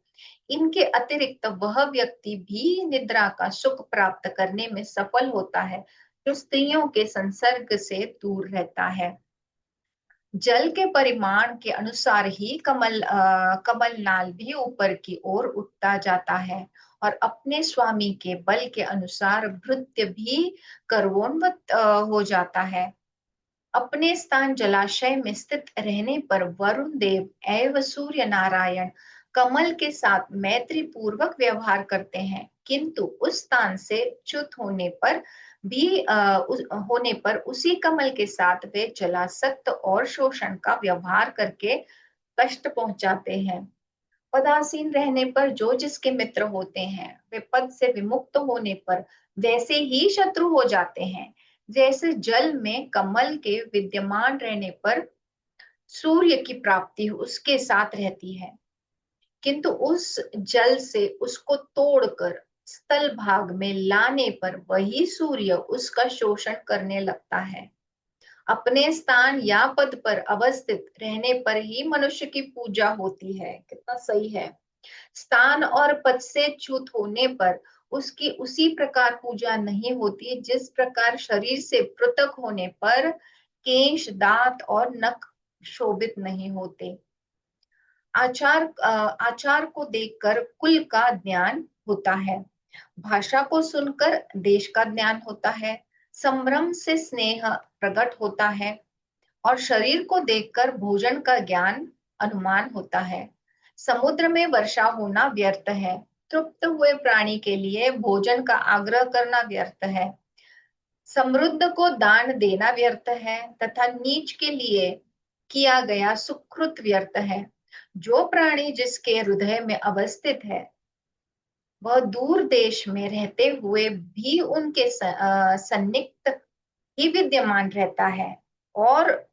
इनके अतिरिक्त वह व्यक्ति भी निद्रा का सुख प्राप्त करने में सफल होता है जो स्त्रियों के संसर्ग से दूर रहता है। जल के परिमाण के अनुसार ही कमल नाल भी ऊपर की ओर उठता जाता है और अपने स्वामी के बल के अनुसार भृत्य भी कर्वोन्वत हो जाता है। अपने स्थान जलाशय में स्थित रहने पर वरुण देव एवं सूर्य नारायण कमल के साथ मैत्री पूर्वक व्यवहार करते हैं, किंतु उस स्थान से च्युत होने पर उसी कमल के साथ वे जलासक्त और शोषण का व्यवहार करके कष्ट पहुंचाते हैं। पदासीन रहने पर जो जिसके मित्र होते हैं वे पद से विमुक्त होने पर वैसे ही शत्रु हो जाते हैं, जैसे जल में कमल के विद्यमान रहने पर सूर्य की प्राप्ति उसके साथ रहती है, किंतु उस जल से उसको तोड़कर स्थल भाग में लाने पर वही सूर्य उसका शोषण करने लगता है। अपने स्थान या पद पर अवस्थित रहने पर ही मनुष्य की पूजा होती है। कितना सही है। स्थान और पद से च्युत होने पर उसकी उसी प्रकार पूजा नहीं होती जिस प्रकार शरीर से पृथक होने पर केश दांत और नख शोभित नहीं होते। आचार को देखकर कुल का ज्ञान होता है, भाषा को सुनकर देश का ज्ञान होता है, संभ्रम से स्नेह प्रकट होता है और शरीर को देखकर भोजन का ज्ञान अनुमान होता है। समुद्र में वर्षा होना व्यर्थ है, तृप्त हुए प्राणी के लिए भोजन का आग्रह करना व्यर्थ है। समृद्ध को दान देना व्यर्थ है तथा नीच के लिए किया गया सुकृत व्यर्थ है। जो प्राणी जिसके हृदय में अवस्थित है वह दूर देश में रहते हुए भी उनके सन्निहित ही विद्यमान रहता है, और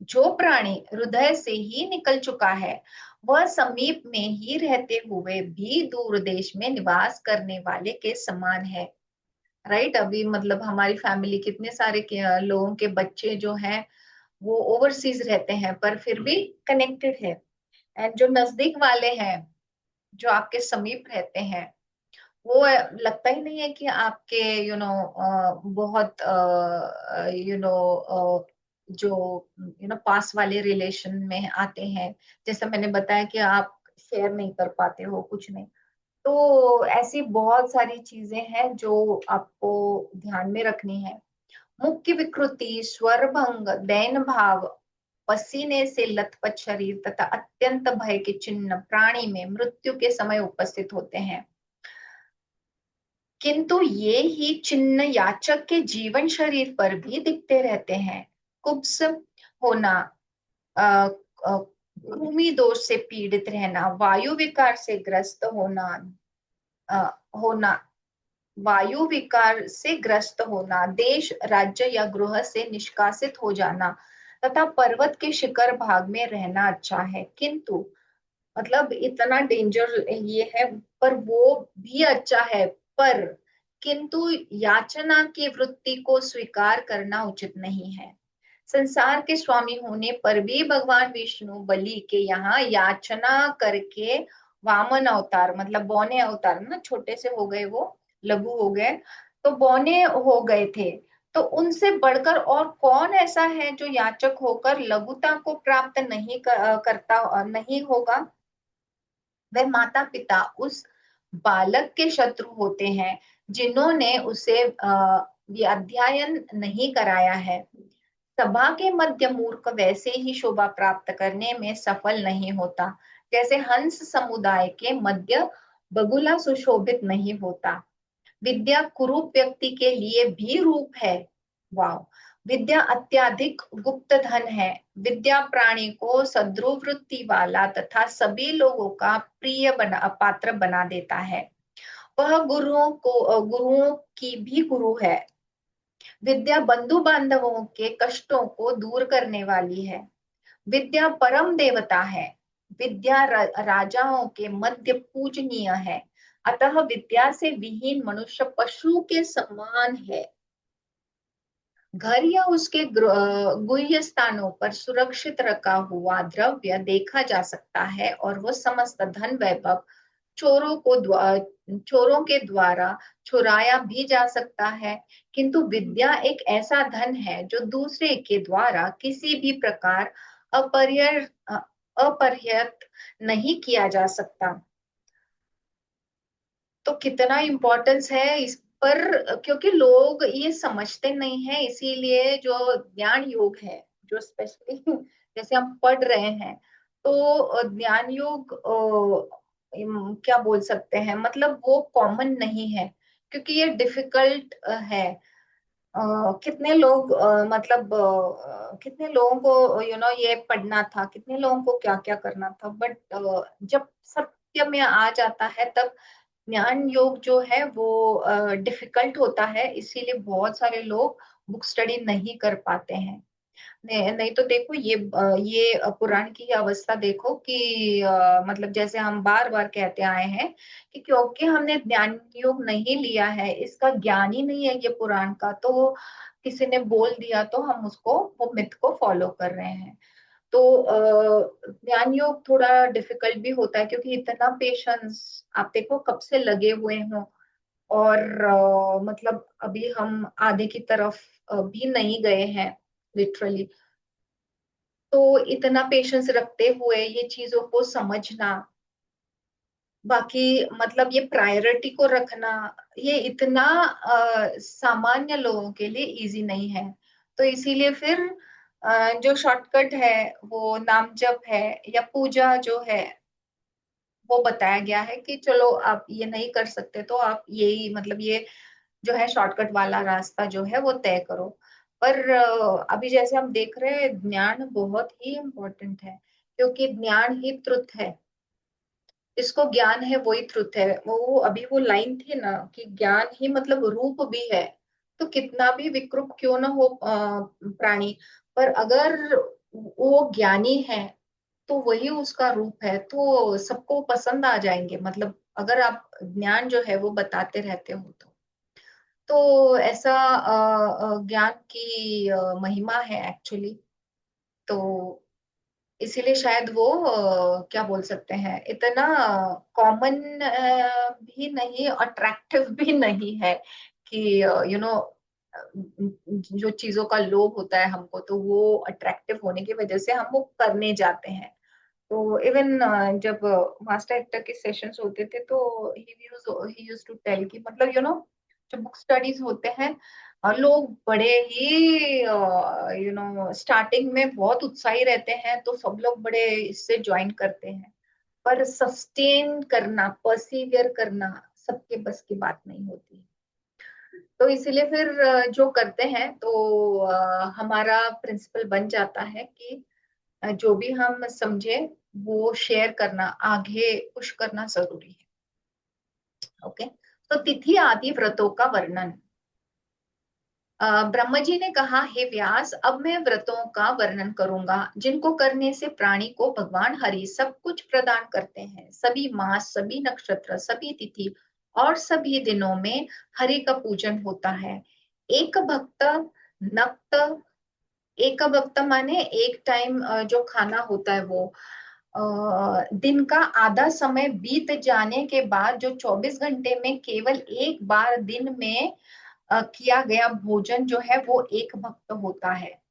जो प्राणी हृदय से ही निकल चुका है वह समीप में ही रहते हुए भी दूर देश में निवास करने वाले के समान है। राइट, अभी मतलब हमारी फैमिली कितने सारे लोगों के बच्चे जो हैं वो ओवरसीज रहते हैं पर फिर भी कनेक्टेड है। एंड जो नजदीक वाले हैं, जो आपके समीप रहते हैं, वो लगता ही नहीं है कि आपके बहुत जो पास वाले रिलेशन में आते हैं। जैसे मैंने बताया कि आप शेयर नहीं कर पाते हो कुछ नहीं। तो ऐसी बहुत सारी चीजें हैं जो आपको ध्यान में रखनी है। मुख्य विकृति स्वर भंग, दैन भाव, पसीने से लथपथ शरीर तथा अत्यंत भय के चिन्ह प्राणी में मृत्यु के समय उपस्थित होते हैं। किंतु ये ही चिन्ह याचक के जीवन शरीर पर भी दिखते रहते हैं। कुब्ज होना, अ, अ, कृमि दोष से पीड़ित रहना, वायु विकार से ग्रस्त होना, अ, होना वायु विकार से ग्रस्त होना, देश राज्य या गृह से निष्कासित हो जाना तथा पर्वत के शिखर भाग में रहना अच्छा है। किंतु मतलब इतना डेंजर ये है, पर वो भी अच्छा है। पर किंतु याचना की वृत्ति को स्वीकार करना उचित नहीं है। संसार के स्वामी होने पर भी भगवान विष्णु बलि के यहाँ याचना करके वामन अवतार, मतलब बौने अवतार ना, छोटे से हो गए वो, लघु हो गए, तो बौने हो गए थे। तो उनसे बढ़कर और कौन ऐसा है जो याचक होकर लघुता को प्राप्त नहीं करता नहीं होगा। वह माता पिता उस बालक के शत्रु होते हैं जिन्होंने उसे अध्ययन नहीं कराया है। सभा के मध्य मूर्ख वैसे ही शोभा प्राप्त करने में सफल नहीं होता जैसे हंस समुदाय के मध्य बगुला सुशोभित नहीं होता। विद्या कुरूप व्यक्ति के लिए भी रूप है। वाह। विद्या अत्याधिक गुप्त धन है। विद्या प्राणी को सद्रुव वृत्ति वाला तथा सभी लोगों का प्रिय पात्र बना देता है। वह गुरुओं की भी गुरु है। विद्या बंधु बांधवों के कष्टों को दूर करने वाली है। विद्या परम देवता है। विद्या राजाओं के मध्य पूजनीय है। अतः विद्या से विहीन मनुष्य पशु के समान है। घर या उसके गुह्य स्थानों पर सुरक्षित रखा हुआ द्रव्य देखा जा सकता है और वह समस्त धन वैभव चोरों के द्वारा चुराया भी जा सकता है। किंतु विद्या एक ऐसा धन है जो दूसरे के द्वारा किसी भी प्रकार अपर्याप्त नहीं किया जा सकता। तो कितना इम्पोर्टेंस है इस पर, क्योंकि लोग ये समझते नहीं है। इसीलिए जो ज्ञान योग है, जो स्पेशली जैसे हम पढ़ रहे हैं, तो ज्ञान योग क्या बोल सकते हैं, मतलब वो कॉमन नहीं है क्योंकि ये डिफिकल्ट है। कितने लोग मतलब कितने लोगों को ये पढ़ना था, कितने लोगों को क्या क्या करना था, बट जब सत्य में आ जाता है तब ज्ञान योग जो है वो डिफिकल्ट होता है। इसीलिए बहुत सारे लोग बुक स्टडी नहीं कर पाते हैं। नहीं तो देखो ये पुराण की अवस्था देखो कि मतलब जैसे हम बार बार कहते आए हैं कि क्योंकि हमने ज्ञान योग नहीं लिया है, इसका ज्ञान ही नहीं है ये पुराण का, तो किसी ने बोल दिया तो हम उसको, वो मिथ को फॉलो कर रहे हैं। तो ज्ञान योग थोड़ा डिफिकल्ट भी होता है क्योंकि इतना पेशेंस, आप देखो कब से लगे हुए हों, और मतलब अभी हम आधे की तरफ भी नहीं गए हैं लिटरली। तो इतना पेशेंस रखते हुए ये चीजों को समझना, बाकी मतलब ये प्रायोरिटी को रखना, ये इतना सामान्य लोगों के लिए इजी नहीं है। तो इसीलिए फिर जो शॉर्टकट है वो नाम जप है या पूजा जो है, वो बताया गया है कि चलो आप ये नहीं कर सकते तो आप यही मतलब ये जो है शॉर्टकट वाला रास्ता जो है वो तय करो। पर अभी जैसे हम देख रहे हैं, ज्ञान बहुत ही इम्पोर्टेंट है, क्योंकि ज्ञान ही ट्रुथ है। जिसको ज्ञान है वही ट्रुथ है। वो अभी वो लाइन थी ना कि ज्ञान ही मतलब रूप भी है। तो कितना भी विकृत क्यों ना हो प्राणी, पर अगर वो ज्ञानी है तो वही उसका रूप है, तो सबको पसंद आ जाएंगे। मतलब अगर आप ज्ञान जो है वो बताते रहते हो तो ऐसा ज्ञान की महिमा है एक्चुअली। तो इसीलिए शायद वो क्या बोल सकते हैं, इतना कॉमन भी नहीं, अट्रैक्टिव भी नहीं है कि जो चीजों का लोभ होता है हमको, तो वो अट्रैक्टिव होने की वजह से हम वो करने जाते हैं। तो इवन जब मास्टर एक्टर के सेशंस होते थे तो ही यूज्ड टू टेल कि मतलब जो बुक स्टडीज होते हैं, लोग बड़े ही स्टार्टिंग में बहुत उत्साही रहते हैं, तो सब लोग बड़े इससे ज्वाइन करते हैं। पर सस्टेन करना, परसिवियर करना सबके बस की बात नहीं होती। तो इसीलिए फिर जो करते हैं तो हमारा प्रिंसिपल बन जाता है कि जो भी हम समझे वो शेयर करना, आगे पुश करना जरूरी है। ओके। तो तिथि आदि व्रतों का वर्णन। ब्रह्म जी ने कहा, हे व्यास, अब मैं व्रतों का वर्णन करूंगा जिनको करने से प्राणी को भगवान हरि सब कुछ प्रदान करते हैं। सभी मास, सभी नक्षत्र, सभी तिथि और सभी दिनों में हरि का पूजन होता है। एक भक्त नक्त एक भक्त माने एक टाइम जो खाना होता है वो दिन का आधा समय बीत जाने के बाद जो 24 घंटे में केवल एक बार दिन में किया गया भोजन जो है वो एक भक्त होता है।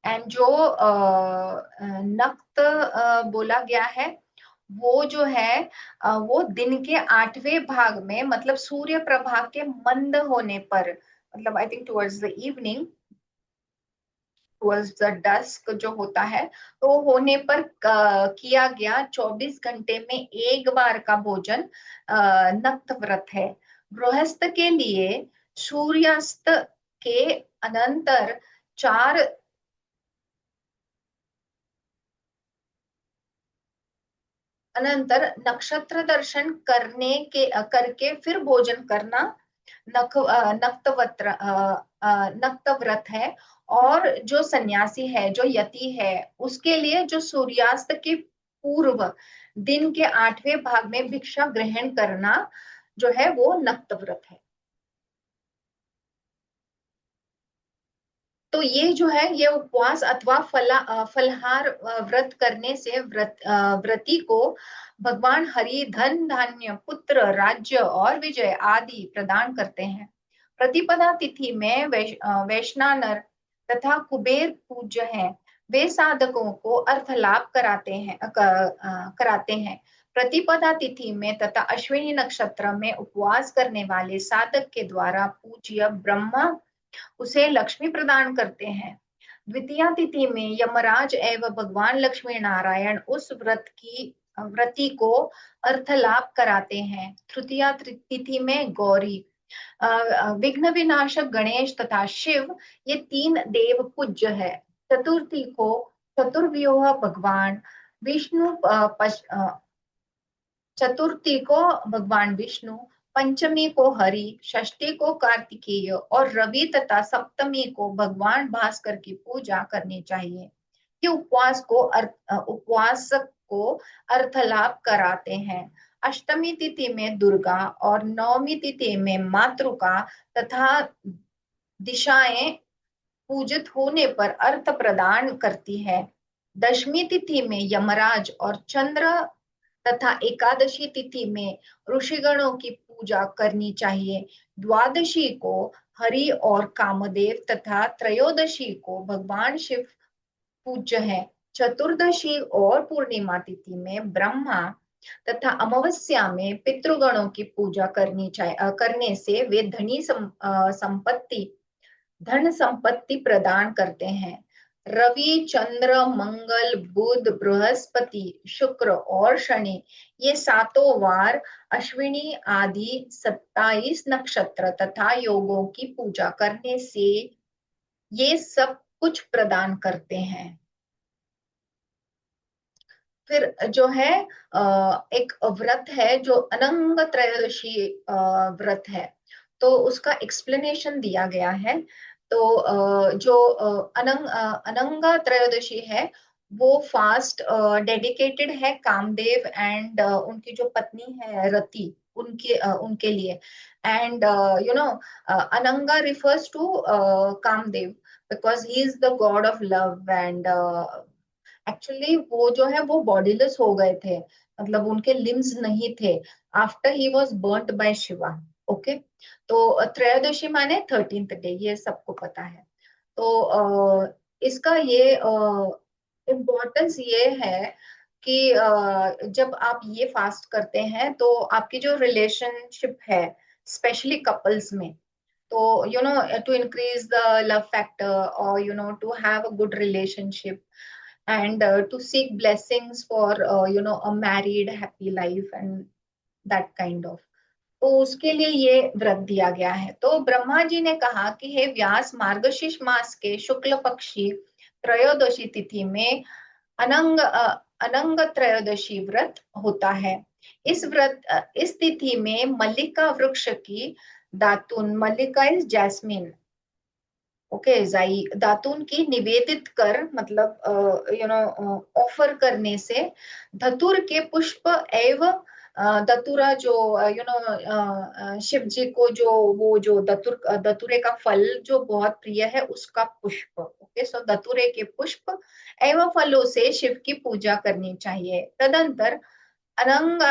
एंड जो नक्त बोला गया है वो जो है वो दिन के 8वें भाग में, मतलब सूर्य प्रभा के मंद होने पर, मतलब I think towards the evening, towards the dusk जो होता है, तो होने पर किया गया 24 घंटे में एक बार का भोजन नक्त व्रत है। गृहस्थ के लिए सूर्यास्त के अनंतर चार अनंतर नक्षत्र दर्शन करके फिर भोजन करना नक्त व्रत है। और जो सन्यासी है, जो यति है, उसके लिए जो सूर्यास्त के पूर्व दिन के 8वें भाग में भिक्षा ग्रहण करना जो है वो नक्त व्रत है। तो ये जो है ये उपवास अथवा फलहार व्रत करने से व्रती को भगवान हरि धन, धान्य, पुत्र, राज्य और विजय आदि प्रदान करते हैं। प्रतिपदा तिथि में वैश्वानर तथा कुबेर पूज्य हैं। वे साधकों को अर्थ लाभ कराते हैं। प्रतिपदा तिथि में तथा अश्विनी नक्षत्र में उपवास करने वाले साधक के द्वारा पूज्य ब्रह्मा उसे लक्ष्मी प्रदान करते हैं। द्वितीया तिथि में यमराज एवं भगवान लक्ष्मी नारायण उस व्रती को अर्थ लाभ कराते हैं। तृतीया तिथि में गौरी, विघ्न विनाशक गणेश तथा शिव, ये तीन देव पूज्य है। चतुर्थी को चतुर्व्यूह भगवान विष्णु, चतुर्थी को भगवान विष्णु, पंचमी को हरि, षष्ठी को कार्तिकेय और रवि तथा सप्तमी को भगवान भास्कर की पूजा करनी चाहिए। कि उपवासक को अर्थ लाभ कराते हैं। अष्टमी तिथि में दुर्गा और नवमी तिथि में मातृका तथा दिशाएं पूजित होने पर अर्थ प्रदान करती है। दशमी तिथि में यमराज और चंद्र तथा एकादशी तिथि में ऋषिगणों की पूजा करनी चाहिए। द्वादशी को हरि और कामदेव तथा त्रयोदशी को भगवान शिव पूज्य है। चतुर्दशी और पूर्णिमा तिथि में ब्रह्मा तथा अमावस्या में पितृगणों की पूजा करने से वे धन संपत्ति प्रदान करते हैं। रवि, चंद्र, मंगल, बुध, बृहस्पति, शुक्र और शनि, ये सातों वार अश्विनी आदि 27 नक्षत्र तथा योगों की पूजा करने से ये सब कुछ प्रदान करते हैं। फिर जो है एक व्रत है जो अनंग त्रयोदशी व्रत है, तो उसका एक्सप्लेनेशन दिया गया है। तो जो अनंग त्रयोदशी है, वो फास्ट डेडिकेटेड है कामदेव एंड उनकी जो पत्नी है रति, उनके लिए। And you know Ananga refers to Kamadev because he is the god of love and actually वो जो है वो बॉडीलेस हो गए थे, मतलब उनके लिम्स नहीं थे after he was burned by Shiva. Okay, तो त्रयोदशी माने 13th डे, ये सबको पता है। तो इसका ये इम्पोर्टेंस ये है कि जब आप ये फास्ट करते हैं तो आपकी जो रिलेशनशिप है, स्पेशली कपल्स में, तो you know to increase the love factor और you know to have a good relationship and to seek blessings for a married happy life and that kind of, तो उसके लिए ये व्रत दिया गया है। तो ब्रह्मा जी ने कहा कि हे व्यास, मार्गशीर्ष मास के शुक्ल पक्षी त्रयोदशी तिथि में अनंग त्रयोदशी व्रत होता है। इस तिथि में मल्लिका वृक्ष की दातुन, मल्लिका इज जैस्मिन, ओके, जाई दातून की निवेदित कर, मतलब ऑफर करने से धतुर के पुष्प एवं दतुरा जो शिव जी को जो वो जो दतुरे का फल जो बहुत प्रिय है उसका पुष्प, ओके, सो दतुरे के पुष्प एवं फलों से शिव की पूजा करनी चाहिए। तदंतर अनंग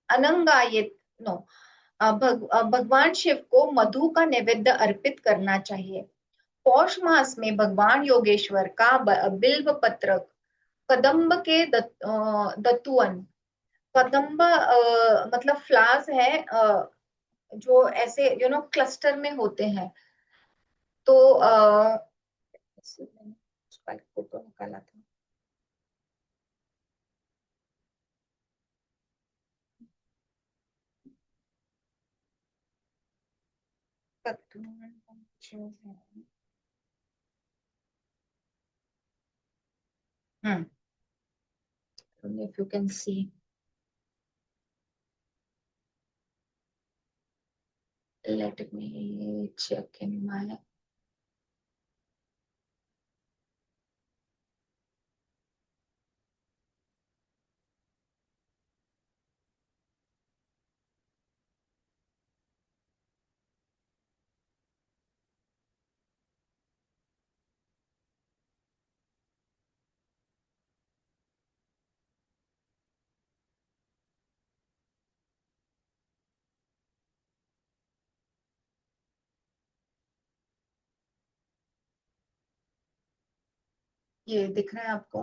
अनंगायत नो भगवान शिव को मधु का नैवेद्य अर्पित करना चाहिए। पौष मास में भगवान योगेश्वर का बिल्व पत्र, कदम्ब के दतुअन, कदम्ब मतलब फ्लावर्स है जो ऐसे क्लस्टर में होते हैं। तो मैंने उसका एक फोटो निकाला था। हम्म, if you can see, let me check in my, ये दिख रहा है आपको?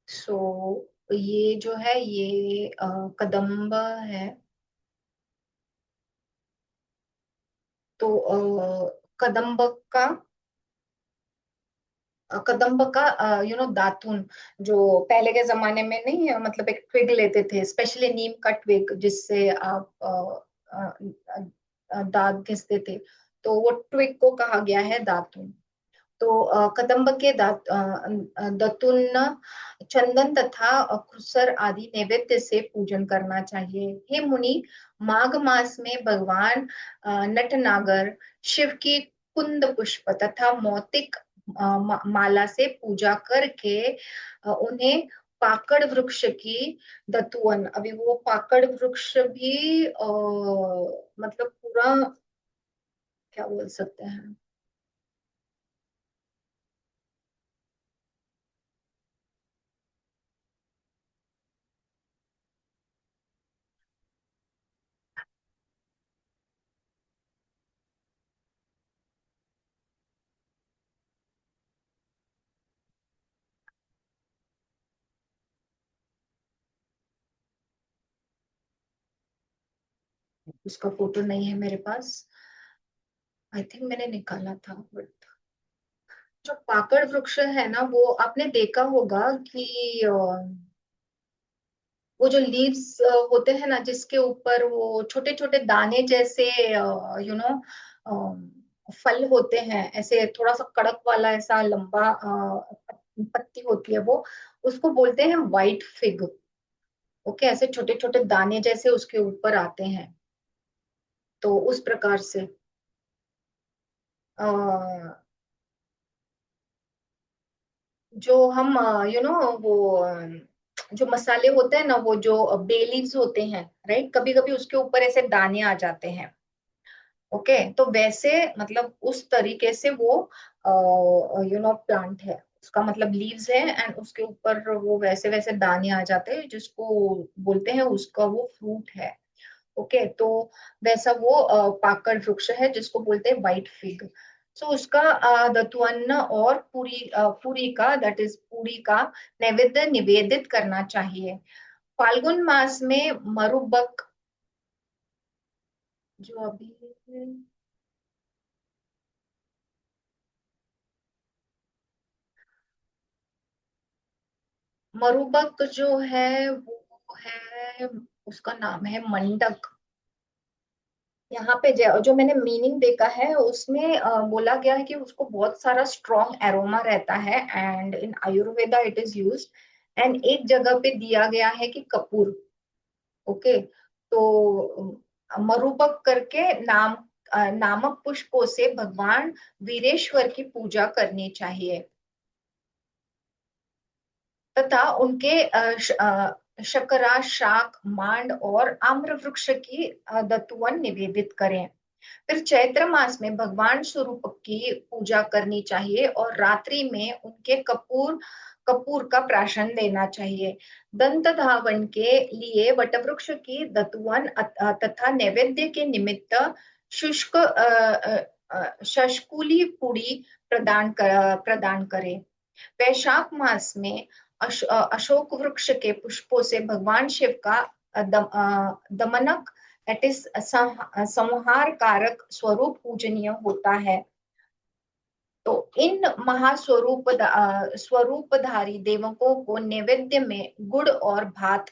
सो ये जो है ये कदम्ब है। तो कदम्ब का कदम्ब का दातून, जो पहले के जमाने में नहीं है, मतलब एक ट्विग लेते थे, स्पेशली नीम का ट्विग, जिससे आप दांत घिसते थे, तो वो ट्विग को कहा गया है दातून। तो कदम्ब के दतुन, चंदन तथा खुसर आदि नैवेद्य से पूजन करना चाहिए। हे मुनि, माघ मास में भगवान नटनागर शिव की कुंद पुष्प तथा मौतिक माला से पूजा करके उन्हें पाकड़ वृक्ष की दतुअन, अभी वो पाकड़ वृक्ष भी मतलब पूरा क्या बोल सकते हैं, उसका फोटो नहीं है मेरे पास, आई थिंक मैंने निकाला था, बट जो पाकड़ वृक्ष है ना, वो आपने देखा होगा कि वो जो लीव्स होते हैं ना, जिसके ऊपर वो छोटे छोटे दाने जैसे यू नो फल होते हैं ऐसे थोड़ा सा कड़क वाला, ऐसा लंबा पत्ती होती है वो, उसको बोलते हैं व्हाइट फिग। ओके, ऐसे छोटे छोटे दाने जैसे उसके ऊपर आते हैं। तो उस प्रकार से जो हम वो जो मसाले होते हैं ना, वो जो बे लीव्स होते हैं, राइट, कभी कभी उसके ऊपर ऐसे दाने आ जाते हैं। ओके, तो वैसे मतलब उस तरीके से वो प्लांट है, उसका मतलब लीव्स है एंड उसके ऊपर वो वैसे वैसे दाने आ जाते हैं, जिसको बोलते हैं उसका वो फ्रूट है। ओके, तो वैसा वो पाकड़ वृक्ष है जिसको बोलते हैं व्हाइट फिग। सो उसका दतुअन्न और पूरी का, दैट इज पूरी का नैवेद्य निवेदित करना चाहिए। फाल्गुन मास में मरुबक, जो अभी मरुबक जो है वो है, उसका नाम है मंडक। यहाँ पे जो मैंने मीनिंग देखा है उसमें बोला गया है कि उसको बहुत सारा स्ट्रॉन्ग एरोमा रहता है and in Ayurveda it is used. And एक जगह पे दिया गया है कि कपूर। ओके, तो मरुबक करके नामक पुष्पों से भगवान वीरेश्वर की पूजा करनी चाहिए तथा उनके शकरा, शाक, मांड और आम्र वृक्ष की दतुवन निवेदित करें। फिर चैत्र मास में भगवान स्वरूप की पूजा करनी चाहिए और रात्रि में उनके कपूर कपूर का प्राशन देना चाहिए। दंत धावन के लिए वटवृक्ष की दतुवन तथा नैवेद्य के निमित्त शुष्क शष्कुली पुड़ी प्रदान करें। वैशाख मास में अशोक वृक्ष के पुष्पों से भगवान शिव का दमनक, दैट इज संहार कारक स्वरूप पूजनीय होता है। तो इन स्वरूपधारी देवकों को नैवेद्य में गुड़ और भात,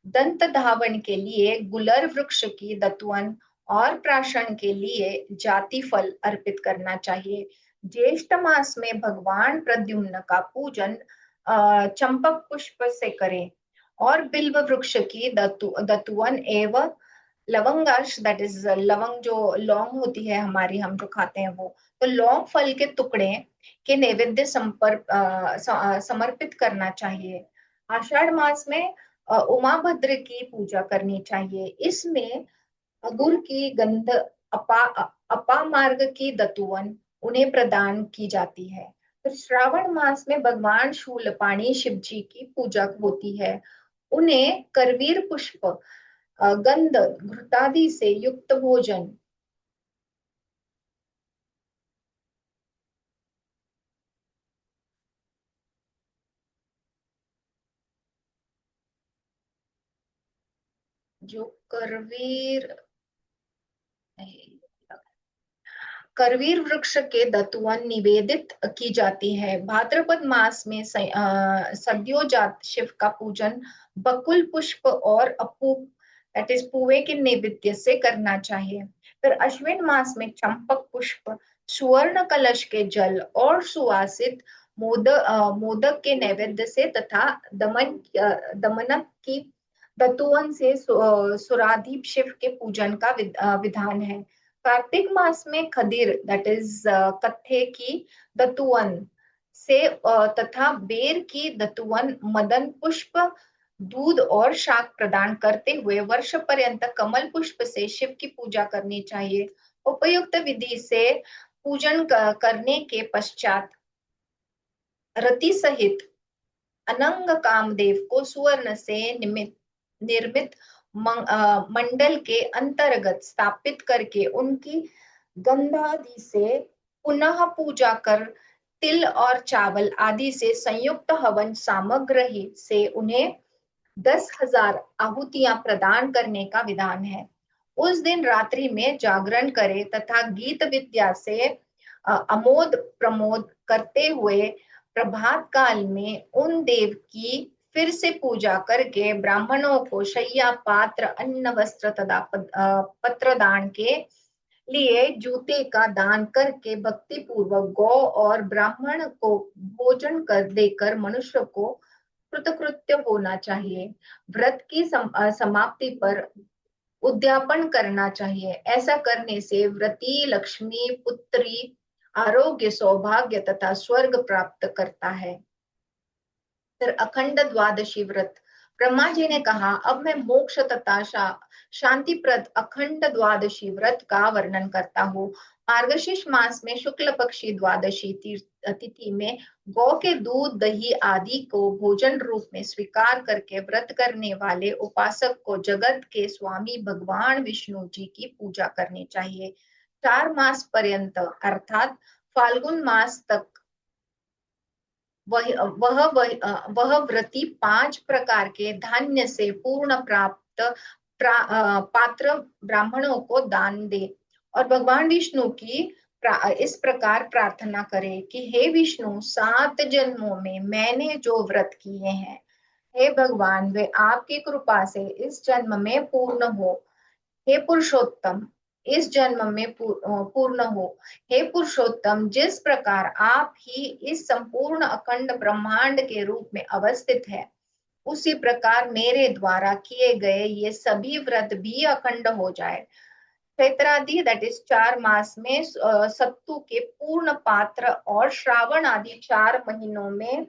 दंत धावन के लिए गुलर वृक्ष की दतवन और प्राशन के लिए जाति फल अर्पित करना चाहिए। ज्येष्ठ मास में भगवान प्रद्युम्न का पूजन चंपक पुष्प से करें और बिल्व वृक्ष की दतुवन एवं लवंगाश, दैट इज लवंग, जो लौंग होती है हमारी, हम जो खाते हैं वो, तो लौंग फल के टुकड़े के नैवेद्य समर्पित करना चाहिए। आषाढ़ मास में उमा भद्र की पूजा करनी चाहिए। इसमें अगुर की गंध, अपा अपा मार्ग की दतुवन उन्हें प्रदान की जाती है। तो श्रावण मास में भगवान शूलपाणी शिव जी की पूजा होती है। उन्हें करवीर पुष्प, गंध, घृतादि से युक्त भोजन, जो करवीर करवीर वृक्ष के दतुवन निवेदित की जाती है। भाद्रपद मास में सद्योजात शिव का पूजन बकुल पुष्प और अपूप, दैट इज पुए के नैवेद्य से करना चाहिए। फिर अश्विन मास में चंपक पुष्प, सुवर्ण कलश के जल और सुवासित मोदक के नैवेद्य से तथा दमनक की दतुवन से सुराधीप शिव के पूजन का विधान है। कार्तिक मास में खदिर, दैट इज कत्थे की दतुवन से तथा बेर की दतुवन, मदन पुष्प, दूध और शाक प्रदान करते हुए वर्ष पर्यंत कमल पुष्प से शिव की पूजा करनी चाहिए। उपयुक्त विधि से पूजन करने के पश्चात रति सहित अनंग कामदेव को सुवर्ण से निर्मित मंडल के अंतर्गत स्थापित करके उनकी गंधादि से पुनः पूजा कर तिल और चावल आदि से संयुक्त हवन सामग्री से उन्हें 10,000 आहुतियां प्रदान करने का विधान है। उस दिन रात्रि में जागरण करें तथा गीत विद्या से अमोद प्रमोद करते हुए प्रभात काल में उन देव की फिर से पूजा करके ब्राह्मणों को शैया, पात्र, अन्न, वस्त्र तथा पत्रदान के लिए जूते का दान करके भक्ति पूर्वक गौ और ब्राह्मण को भोजन कर देकर मनुष्य को कृतकृत्य होना चाहिए। व्रत की समाप्ति पर उद्यापन करना चाहिए। ऐसा करने से व्रती लक्ष्मी पुत्री आरोग्य सौभाग्य तथा स्वर्ग प्राप्त करता है। फिर अखंड द्वादशी व्रत। ब्रह्मा जी ने कहा, अब मैं मोक्ष तथा शांतिप्रद अखंड द्वादशी व्रत का वर्णन करता हूँ। मार्गशीर्ष मास में शुक्ल पक्षी द्वादशी तिथि में गौ के दूध दही आदि को भोजन रूप में स्वीकार करके व्रत करने वाले उपासक को जगत के स्वामी भगवान विष्णु जी की पूजा करनी चाहिए। 4 मास पर्यंत अर्थात फाल्गुन मास तक वह व्रती 5 प्रकार के धान्य से पूर्ण प्राप्त पात्र ब्राह्मणों को दान दे और भगवान विष्णु की इस प्रकार प्रार्थना करे कि हे विष्णु, 7 जन्मों में मैंने जो व्रत किए हैं, हे भगवान, वे आपकी कृपा से इस जन्म में पूर्ण हो। हे पुरुषोत्तम, इस जन्म में पूर्ण हो। हे पुरुषोत्तम, जिस प्रकार आप ही इस संपूर्ण अखंड ब्रह्मांड के रूप में अवस्थित है, उसी प्रकार मेरे द्वारा किए गए ये सभी व्रत भी अखंड हो जाए। चैत्रादि दैट इज 4 मास में सत्तु के पूर्ण पात्र और श्रावण आदि 4 महीनों में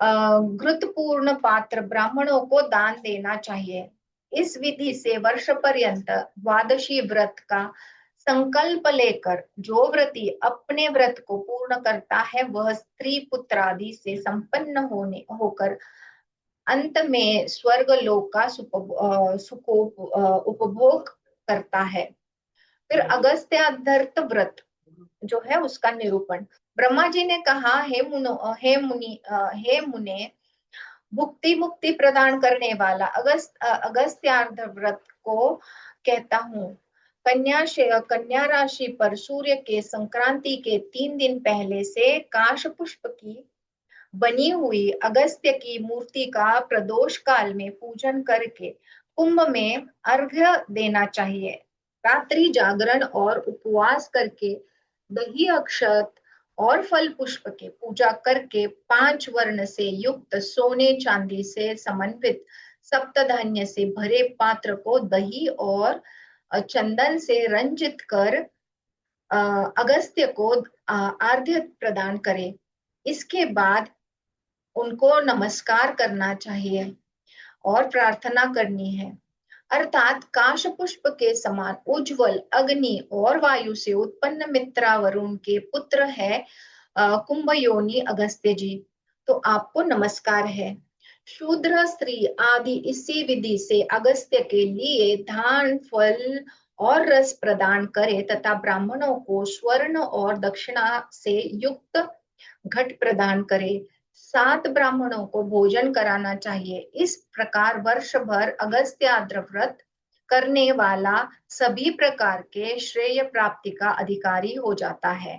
घृत पूर्ण पात्र ब्राह्मणों को दान देना चाहिए। इस विधि से वर्ष पर्यंत द्वादशी व्रत का संकल्प लेकर जो व्रती अपने व्रत को पूर्ण करता है, वह स्त्री पुत्र आदि से संपन्न होने होकर अंत में स्वर्ग लोक का उपभोग करता है। फिर अगस्त्याधर्त व्रत जो है उसका निरूपण। ब्रह्मा जी ने कहा, हे मुने, भुक्ति मुक्ति प्रदान करने वाला अगस्त्यार्ध व्रत को कहता हूँ। कन्या राशि पर सूर्य के संक्रांति के 3 दिन पहले से काश पुष्प की बनी हुई अगस्त्य की मूर्ति का प्रदोष काल में पूजन करके कुंभ में अर्घ्य देना चाहिए। रात्रि जागरण और उपवास करके दही अक्षत और फल पुष्प के पूजा करके 5 वर्ण से युक्त सोने चांदी से समन्वित सप्तधान्य से भरे पात्र को दही और चंदन से रंजित कर अगस्त्य को आर्घ्य प्रदान करे। इसके बाद उनको नमस्कार करना चाहिए और प्रार्थना करनी है, अर्थात काश पुष्प के समान उज्जवल अग्नि और वायु से उत्पन्न मित्रा वरुण के पुत्र है कुंभ योनि अगस्त्य जी, तो आपको नमस्कार है। शूद्र स्त्री आदि इसी विधि से अगस्त्य के लिए धान फल और रस प्रदान करे तथा ब्राह्मणों को स्वर्ण और दक्षिणा से युक्त घट प्रदान करे। 7 ब्राह्मणों को भोजन कराना चाहिए। इस प्रकार वर्ष भर अगस्त्याद्र व्रत करने वाला सभी प्रकार के श्रेय प्राप्ति का अधिकारी हो जाता है।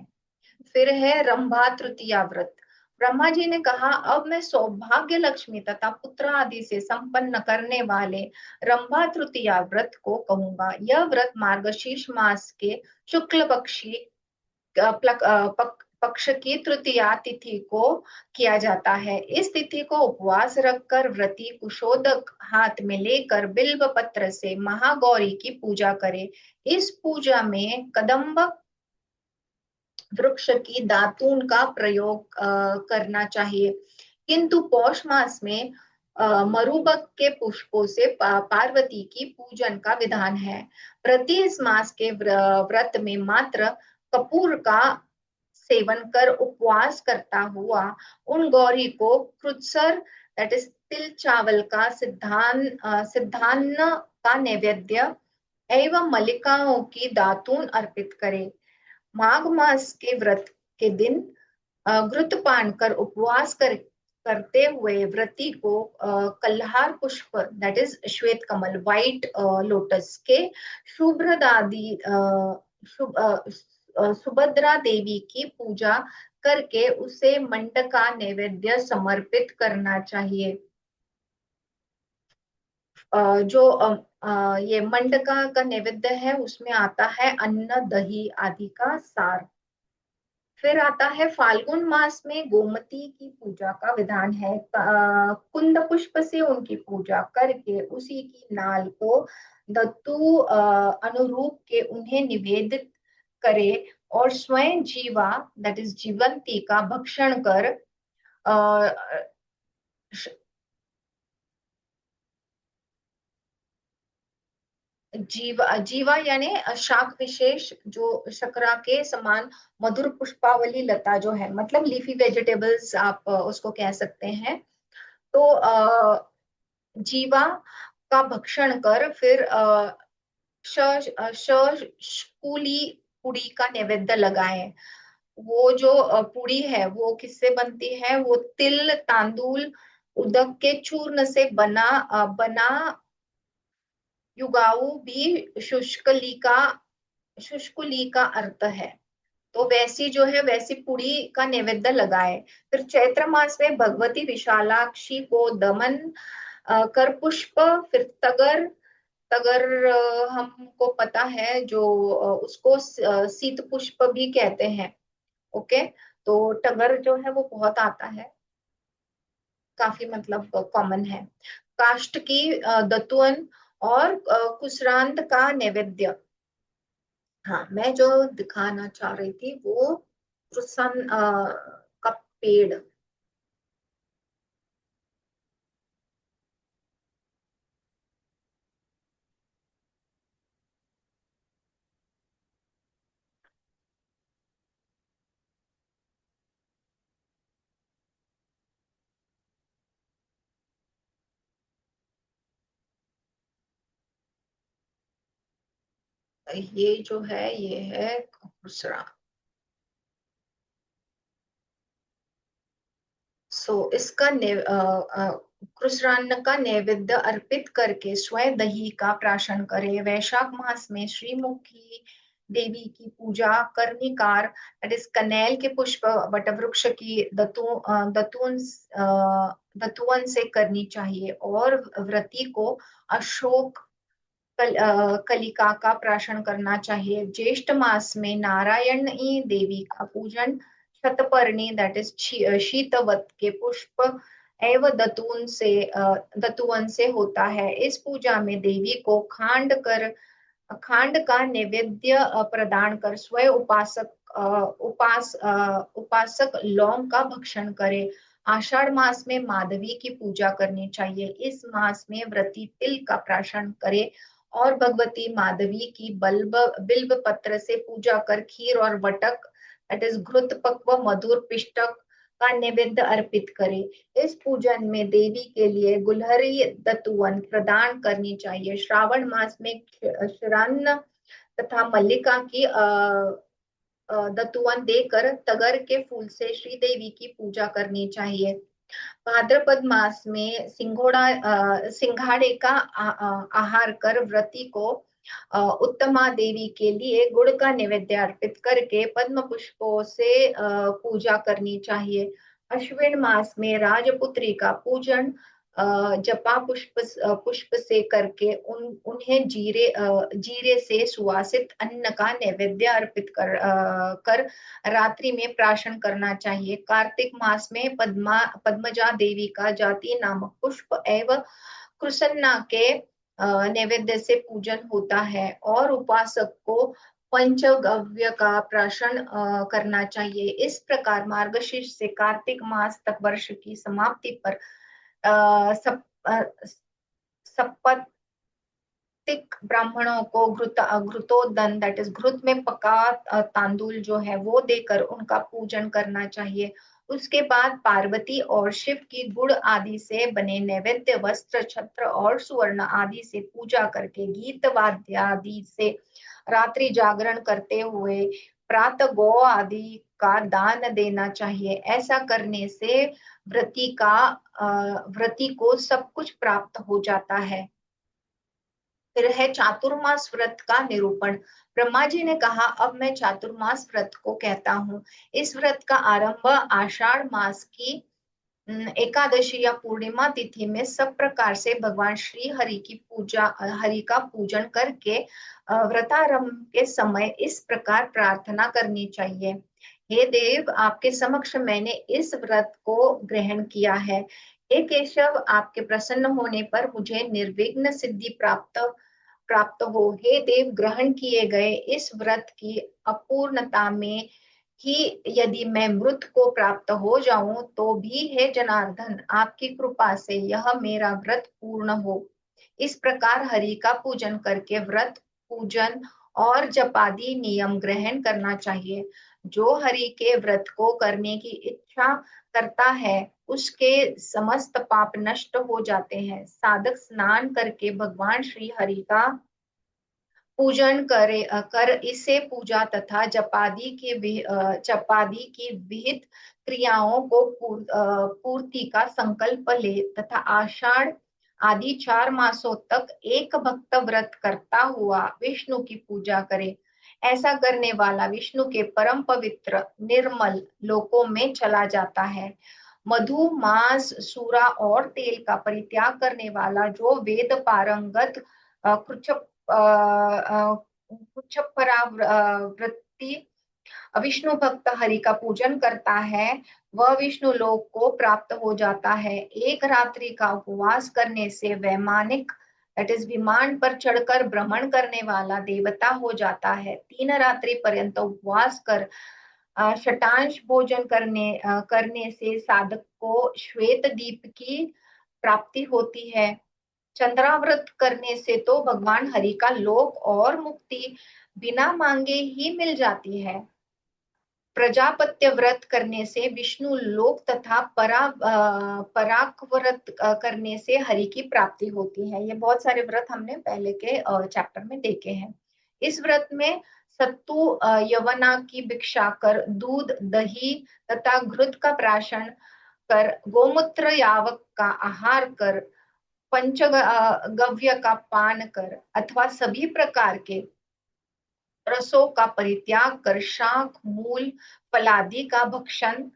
फिर है रंभा तृतीया व्रत। ब्रह्मा जी ने कहा, अब मैं सौभाग्य लक्ष्मी तथा पुत्र आदि से संपन्न करने वाले रंभा तृतीया व्रत को कहूंगा। यह व्रत मार्गशीर्ष मास के शुक्ल पक्ष की तृतीया तिथि को किया जाता है। इस तिथि को उपवास रखकर व्रती कुशोदक हाथ में लेकर बिल्व पत्र से महागौरी की पूजा करे। इस पूजा में कदम्ब वृक्ष की दातून का प्रयोग करना चाहिए, किंतु पौष मास में मरुबक के पुष्पों से पार्वती की पूजन का विधान है। प्रति इस मास के व्रत में मात्र कपूर का सेवन कर उपवास करता हुआ उन गौरी को कृत्सर दैट इज तिल चावल का सिद्धान्न का नैवेद्य एवं मलिकाओं की दातून अर्पित करे। माघ मास के व्रत के दिन घृतपान कर उपवास करते हुए व्रती को कल्हार पुष्प दैट इज श्वेत कमल व्हाइट लोटस के शुभ्रदादि सुभद्रा देवी की पूजा करके उसे मंड का नैवेद्य समर्पित करना चाहिए। जो ये मंडका का नैवेद्य है उसमें आता है अन्न दही आदि का सार। फिर आता है फाल्गुन मास में गोमती की पूजा का विधान है। कुंद पुष्प से उनकी पूजा करके उसी की नाल को दत्तु अनुरूप के उन्हें निवेदित करे और स्वयं जीवा दैट इज जीवंती का भक्षण कर अ, जीवा जीवा यानी शाक विशेष जो शकरा के समान मधुर पुष्पावली लता जो है, मतलब लीफी वेजिटेबल्स आप उसको कह सकते हैं। तो जीवा का भक्षण कर फिर शूली पुड़ी का नैवेद्य लगाएं। वो जो पुड़ी है वो किससे बनती है? वो तिल तांदूल उड़द के चूर्ण से बना युगाऊ भी शुष्कली का अर्थ है। तो वैसी जो है वैसी पुड़ी का नैवेद्य लगाए। फिर चैत्र मास में भगवती विशालाक्षी को दमन कर पुष्प, फिर तगर तगर हमको पता है जो उसको शीत पुष्प भी कहते हैं। ओके, तो टगर जो है वो बहुत आता है, काफी मतलब कॉमन है। काष्ट की दतुअन और कुसरांत का नैवेद्य। हाँ, मैं जो दिखाना चाह रही थी वो रुसन का पेड़। ये जो है ये है खुसरा। सो इसका कृष्णान्न का नैवेद्य अर्पित करके स्वयं दही का प्राशन करे। वैशाख मास में श्रीमुखी देवी की पूजा कर्णिकार दैट इज कनेल के पुष्प वटवृक्ष की दतुअन से करनी चाहिए और व्रती को अशोक कलिका का प्राशन करना चाहिए। ज्येष्ठ मास में नारायणी देवी का पूजन शतपर्णी दैट इज शीतवत के पुष्प एवं दतुवन से होता है। इस पूजा में देवी को खांड का नैवेद्य प्रदान कर स्वयं उपासक लौंग का भक्षण करे। आषाढ़ मास में माधवी की पूजा करनी चाहिए। इस मास में व्रती तिल का प्राशन करे और भगवती माधवी की बिल्व पत्र से पूजा कर खीर और वटक दैट इज घृत पक्व मधुर पिष्टक का नैवेद्य अर्पित करे। इस पूजन में देवी के लिए गुलहरी दतुवन प्रदान करनी चाहिए। श्रावण मास में क्षीरान्न तथा मल्लिका की दतुवन देकर तगर के फूल से श्री देवी की पूजा करनी चाहिए। भाद्रपद मास में सिंघाड़े का आहार कर व्रती को उत्तमा देवी के लिए गुड़ का नैवेद्य अर्पित करके पद्म पुष्पों से पूजा करनी चाहिए। अश्विन मास में राजपुत्री का पूजन जपा पुष्प से करके उन्हें जीरे से सुवासित अन्न का नैवेद्य अर्पित कर रात्रि में प्राशन करना चाहिए। कार्तिक मास में पद्मजा देवी का जाति नामक पुष्प एवं कृसन्ना के नैवेद्य से पूजन होता है और उपासक को पंचगव्य का प्राशन करना चाहिए। इस प्रकार मार्गशीर्ष से कार्तिक मास तक वर्ष की समाप्ति पर सप्तक ब्राह्मणों को घृतोदन दैट इज घृत में पका तांदुल जो है वो देकर उनका पूजन करना चाहिए। उसके बाद पार्वती और शिव की गुड़ आदि से बने नैवेद्य वस्त्र छत्र और सुवर्ण आदि से पूजा करके गीत वाद्य आदि से रात्रि जागरण करते हुए प्रातः गौ आदि का दान देना चाहिए। ऐसा करने से व्रती को सब कुछ प्राप्त हो जाता है। फिर है चातुर्मास व्रत का निरूपण। ब्रह्मा जी ने कहा, अब मैं चातुर्मास व्रत को कहता हूँ। इस व्रत का आरंभ आषाढ़ मास की एकादशी या पूर्णिमा तिथि में सब प्रकार से भगवान श्री हरि की पूजा, हरि का पूजन करके व्रतारंभ के समय इस प्रकार प्रार्थना करनी चाहिए। हे देव, आपके समक्ष मैंने इस व्रत को ग्रहण किया है। हे केशव, आपके प्रसन्न होने पर मुझे निर्विघ्न सिद्धि प्राप्त प्राप्त हो। हे देव, ग्रहण किए गए इस व्रत की अपूर्णता में कि यदि मैं मृत को प्राप्त हो जाऊं तो भी हे जनार्दन, आपकी कृपा से यह मेरा व्रत पूर्ण हो। इस प्रकार हरि का पूजन करके व्रत पूजन और जपादि नियम ग्रहण करना चाहिए। जो हरि के व्रत को करने की इच्छा करता है उसके समस्त पाप नष्ट हो जाते हैं। साधक स्नान करके भगवान श्री हरि का पूजन करे कर इसे पूजा तथा जपादि की विहित क्रियाओं को पूर्ति का संकल्प ले तथा आषाढ़ आदि 4 मासों तक एक भक्त व्रत करता हुआ विष्णु की पूजा करे। ऐसा करने वाला विष्णु के परम पवित्र निर्मल लोकों में चला जाता है। मधु, मांस, सूरा और तेल का परित्याग करने वाला जो वेद पारंगत वृत्ति विष्णु भक्त हरि का पूजन करता है वह विष्णु लोक को प्राप्त हो जाता है। एक रात्रि का उपवास करने से वैमानिक दैट इज विमान पर चढ़कर भ्रमण करने वाला देवता हो जाता है। 3 रात्रि पर्यंत उपवास कर शतांश भोजन करने से साधक को श्वेत दीप की प्राप्ति होती है। चंद्राव्रत करने से तो भगवान हरि का लोक और मुक्ति बिना मांगे ही मिल जाती है। प्रजापत्य व्रत करने से विष्णु लोक तथा पराक व्रत करने से हरि की प्राप्ति होती है। ये बहुत सारे व्रत हमने पहले के चैप्टर में देखे हैं। इस व्रत में सत्तू यवना की भिक्षा कर, दूध, दही तथा घृत का प्राशन कर, गोमूत्र यावक का आहार कर, पंचगव्य का पान कर अथवा सभी प्रकार के रसों का परित्याग कर, शाक, मूल, फलादि का भक्षण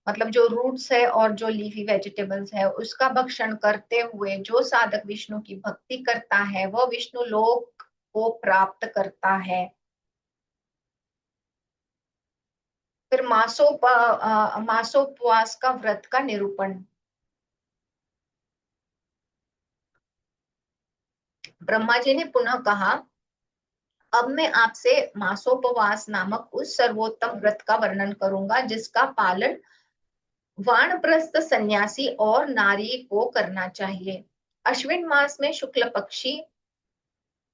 मतलब जो रूट्स है और जो लीफी वेजिटेबल्स है उसका भक्षण करते हुए जो साधक विष्णु की भक्ति करता है वह विष्णु लोक को प्राप्त करता है। फिर मासोपवास का व्रत का निरूपण। ब्रह्मा जी ने पुनः कहा, अब मैं आपसे मासोपवास नामक उस सर्वोत्तम व्रत का वर्णन करूंगा जिसका पालन वानप्रस्थ सन्यासी और नारी को करना चाहिए। अश्विन मास में शुक्ल पक्षी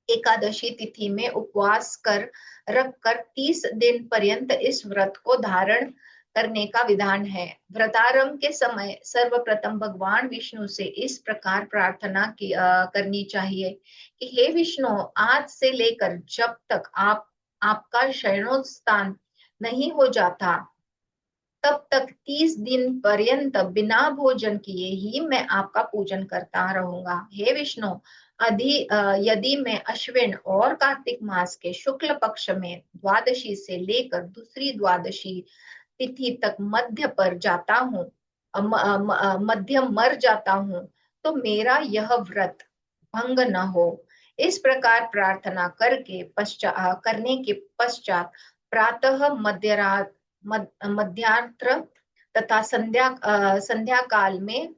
एकादशी तिथि में उपवास कर रखकर 30 दिन पर्यंत इस व्रत को धारण करने का विधान है। व्रतारंभ के समय सर्वप्रथम भगवान विष्णु से इस प्रकार प्रार्थना करनी चाहिए कि हे विष्णु, आज से लेकर जब तक आपका शयनोत्थान नहीं हो जाता तब तक 30 दिन पर्यंत बिना भोजन किए ही मैं आपका पूजन करता रहूंगा। हे विष्णु, यदि मैं अश्विन और कार्तिक मास के शुक्ल पक्ष में द्वादशी से लेकर दूसरी द्वादशी तिथि तक मध्य पर जाता हूँ, मध्य मर जाता हूँ, तो मेरा यह व्रत भंग न हो। इस प्रकार प्रार्थना करने के पश्चात प्रातः, मध्याह्न तथा संध्या काल में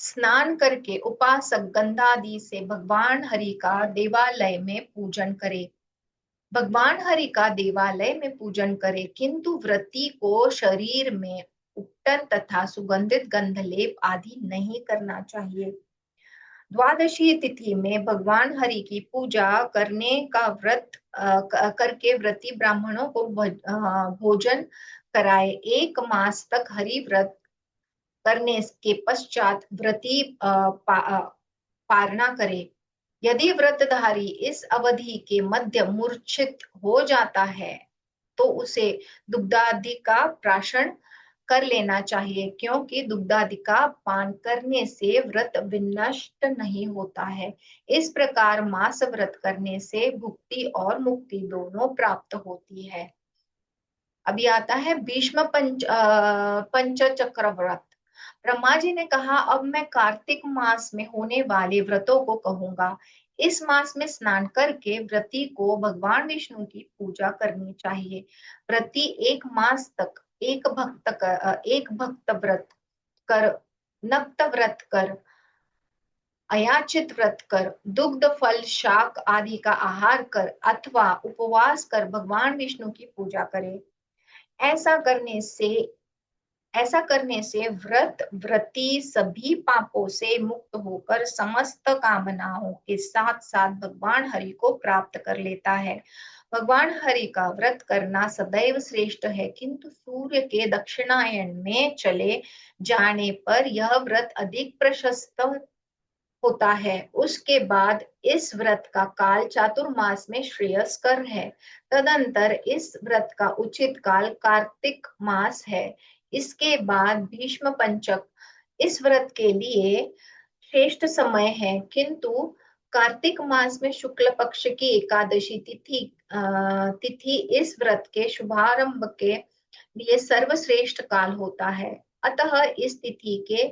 स्नान करके उपासक गंधादि से भगवान हरि का देवालय में पूजन करे। भगवान हरि का देवालय में पूजन करे, किंतु व्रती को शरीर में उपटन तथा सुगंधित गंधलेप आदि नहीं करना चाहिए। द्वादशी तिथि में भगवान हरि की पूजा करने का व्रत करके व्रती ब्राह्मणों को भोजन कराए। 1 मास तक हरि व्रत करने के पश्चात व्रती पारणा करे। यदि व्रतधारी इस अवधि के मध्य मूर्छित हो जाता है तो उसे दुग्धादि का प्राशन कर लेना चाहिए, क्योंकि दुग्धादि का पान करने से व्रत विनष्ट नहीं होता है। इस प्रकार मास व्रत करने से भुक्ति और मुक्ति दोनों प्राप्त होती है। अभी आता है भीष्म पंचचक्र व्रत। ब्रह्मा जी ने कहा, अब मैं कार्तिक मास में होने वाले व्रतों को कहूंगा। इस मास में स्नान करके व्रती को भगवान विष्णु की पूजा करनी चाहिए। व्रती एक मास तक एक भक्त व्रत कर, नक्त व्रत कर, अयाचित व्रत कर, दुग्ध फल शाक आदि का आहार कर अथवा उपवास कर भगवान विष्णु की पूजा करे। ऐसा करने से ऐसा करने से व्रती सभी पापों से मुक्त होकर समस्त कामनाओं के साथ साथ भगवान हरि को प्राप्त कर लेता है। भगवान हरि का व्रत करना सदैव श्रेष्ठ है, किंतु सूर्य के दक्षिणायन में चले जाने पर यह व्रत अधिक प्रशस्त होता है। उसके बाद इस व्रत का काल चातुर्मास में श्रेयस्कर है। तदंतर इस व्रत का उचित काल कार्तिक मास है। इसके बाद भीष्म पंचक इस व्रत के लिए श्रेष्ठ समय है, किंतु कार्तिक मास में शुक्ल पक्ष की एकादशी तिथि इस व्रत के शुभारंभ के लिए सर्वश्रेष्ठ काल होता है। अतः इस तिथि के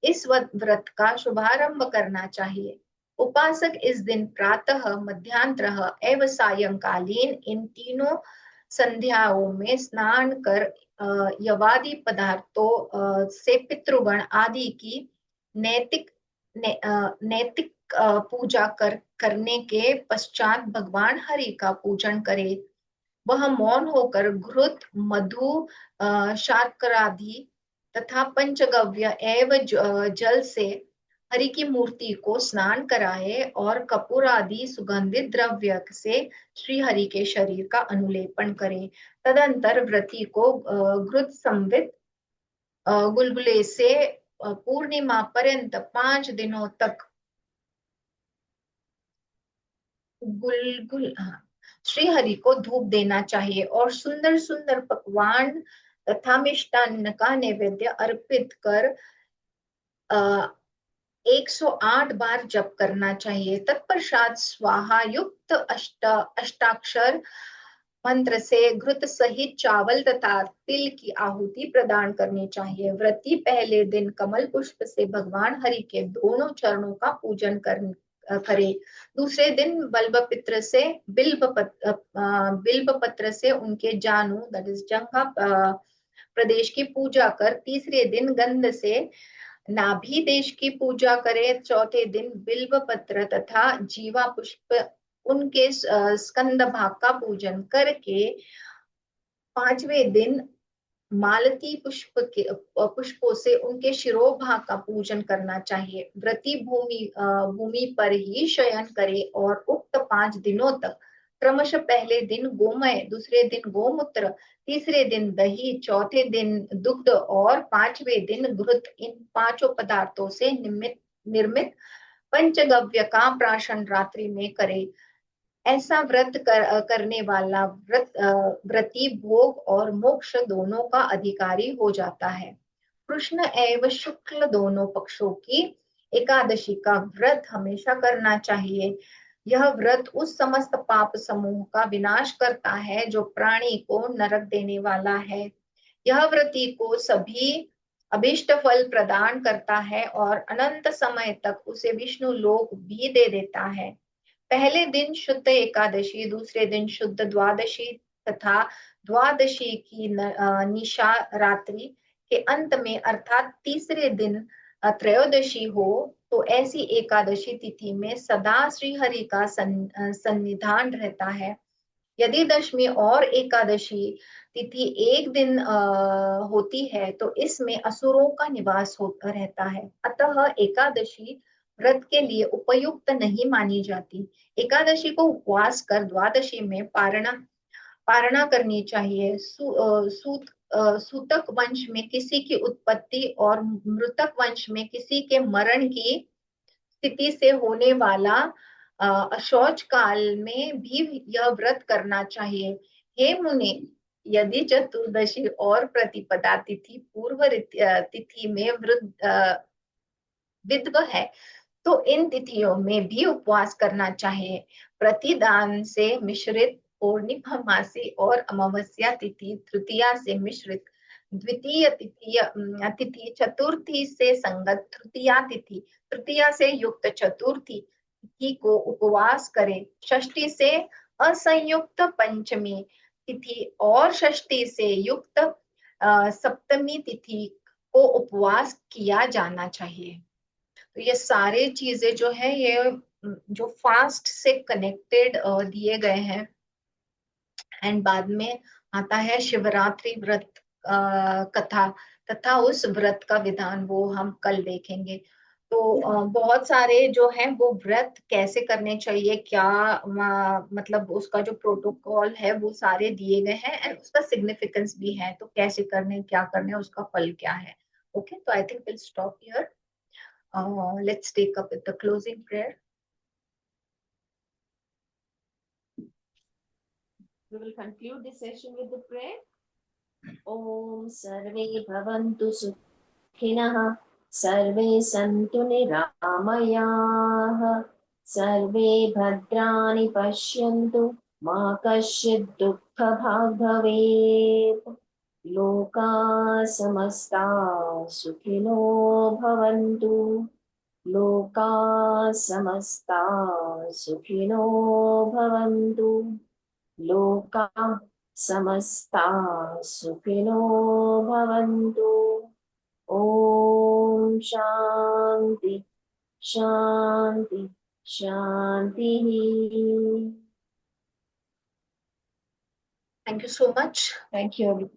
इस व्रत का शुभारंभ करना चाहिए। उपासक इस दिन प्रातः, मध्यांतरः एवं सायंकालीन इन तीनों संध्याओं में स्नान कर यवादि पदार्थों से पितृगण आदि की नैतिक नैतिक पूजा करने के पश्चात भगवान हरि का पूजन करे। वह मौन होकर घृत, मधु, शर्करादि तथा पंचगव्य एवं जल से हरि की मूर्ति को स्नान कराए और कपूर आदि सुगंधित द्रव्य से श्री हरि के शरीर का अनुलेपन करे। तदंतर व्रती को घृत संवित गुलगुले से पूर्णिमा पर्यंत 5 दिनों तक श्री हरि को धूप देना चाहिए और सुंदर सुंदर पकवान तथा मिष्टान्न का नैवेद्य अर्पित कर 108 बार जप करना चाहिए। तत्पश्चात स्वाहा युक्त अष्टाक्षर मंत्र से घृत सहित चावल तथा तिल की आहुति प्रदान करनी चाहिए। व्रती पहले दिन कमल पुष्प से भगवान हरि के दोनों चरणों का पूजन करे। दूसरे दिन बिल्व पत्र से उनके जानू दैट इज जंघा प्रदेश की पूजा कर तीसरे दिन गंध से नाभि देश की पूजा करे। चौथे दिन बिल्व पत्र तथा जीवा पुष्प उनके स्कंद भाग का पूजन करके पांचवें दिन मालती पुष्पों से उनके शिरोभाग का पूजन करना चाहिए। व्रती भूमि पर ही शयन करे और उक्त 5 दिनों तक क्रमशः पहले दिन गोमय, दूसरे दिन गोमूत्र, तीसरे दिन दही, चौथे दिन दुग्ध और पांचवें दिन घृत इन पांचों पदार्थों से निर्मित पंचगव्य का प्राशन रात्रि में करे। ऐसा व्रत करने वाला व्रती भोग और मोक्ष दोनों का अधिकारी हो जाता है। कृष्ण एवं शुक्ल दोनों पक्षों की एकादशी का व्रत हमेशा करना चाहिए। यह व्रत उस समस्त पाप समूह का विनाश करता है जो प्राणी को नरक देने वाला है। यह व्रती को सभी अभिष्ट फल प्रदान करता है और अनंत समय तक उसे विष्णु लोक भी दे देता है। पहले दिन शुद्ध एकादशी, दूसरे दिन शुद्ध द्वादशी तथा द्वादशी की निशा रात्रि के अंत में अर्थात तीसरे दिन त्रयोदशी हो तो ऐसी एकादशी तिथि में सदा श्री हरि का सन्निधान रहता है। यदि दशमी और एकादशी तिथि एक दिन होती है तो इसमें असुरों का निवास होता रहता है। अतः एकादशी व्रत के लिए उपयुक्त नहीं मानी जाती। एकादशी को उपवास कर द्वादशी में पारणा करनी चाहिए। सूतक वंश में किसी की उत्पत्ति और मृतक वंश में किसी के मरण की स्थिति से होने वाला अशौच काल में भी यह व्रत करना चाहिए। हे मुने, यदि चतुर्दशी और प्रतिपदा तिथि पूर्व तिथि में विद्व है तो इन तिथियों में भी उपवास करना चाहिए। प्रतिदान से मिश्रित पूर्णिमा मासी और अमावस्या तिथि तृतीया से मिश्रित, द्वितीय तिथि चतुर्थी से संगत तृतीया तिथि, तृतीया से युक्त चतुर्थी तिथि को उपवास करें। षष्ठी से असंयुक्त पंचमी तिथि और षष्ठी से युक्त सप्तमी तिथि को उपवास किया जाना चाहिए। तो ये सारे चीजें जो है ये जो फास्ट से कनेक्टेड दिए गए हैं। एंड बाद में आता है शिवरात्रि व्रत कथा तथा उस व्रत का विधान, वो हम कल देखेंगे। तो बहुत सारे जो है वो व्रत कैसे करने चाहिए, क्या मतलब उसका जो प्रोटोकॉल है वो सारे दिए गए हैं, एंड उसका सिग्निफिकेंस भी है, तो कैसे करने, क्या करने, उसका फल क्या है। ओके, तो I think will stop here. Let's take up with the closing prayer. We will conclude this session with the prayer. Om Sarve Bhavantu Sukhinah, Sarve Santu Niramayah, Sarve Bhadrani Pashyantu, Ma Kasyid Dukkha Bhag Bhavet, Loka Samasta Sukhino Bhavantu, Loka Samasta Sukhino Bhavantu, लोका समस्ता सुखिनो भवन्तु। ओम शांति शांति शांति। Thank you so much. Thank you.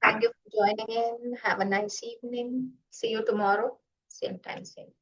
Thank you for joining in. Have a nice evening. See you tomorrow, same time, same.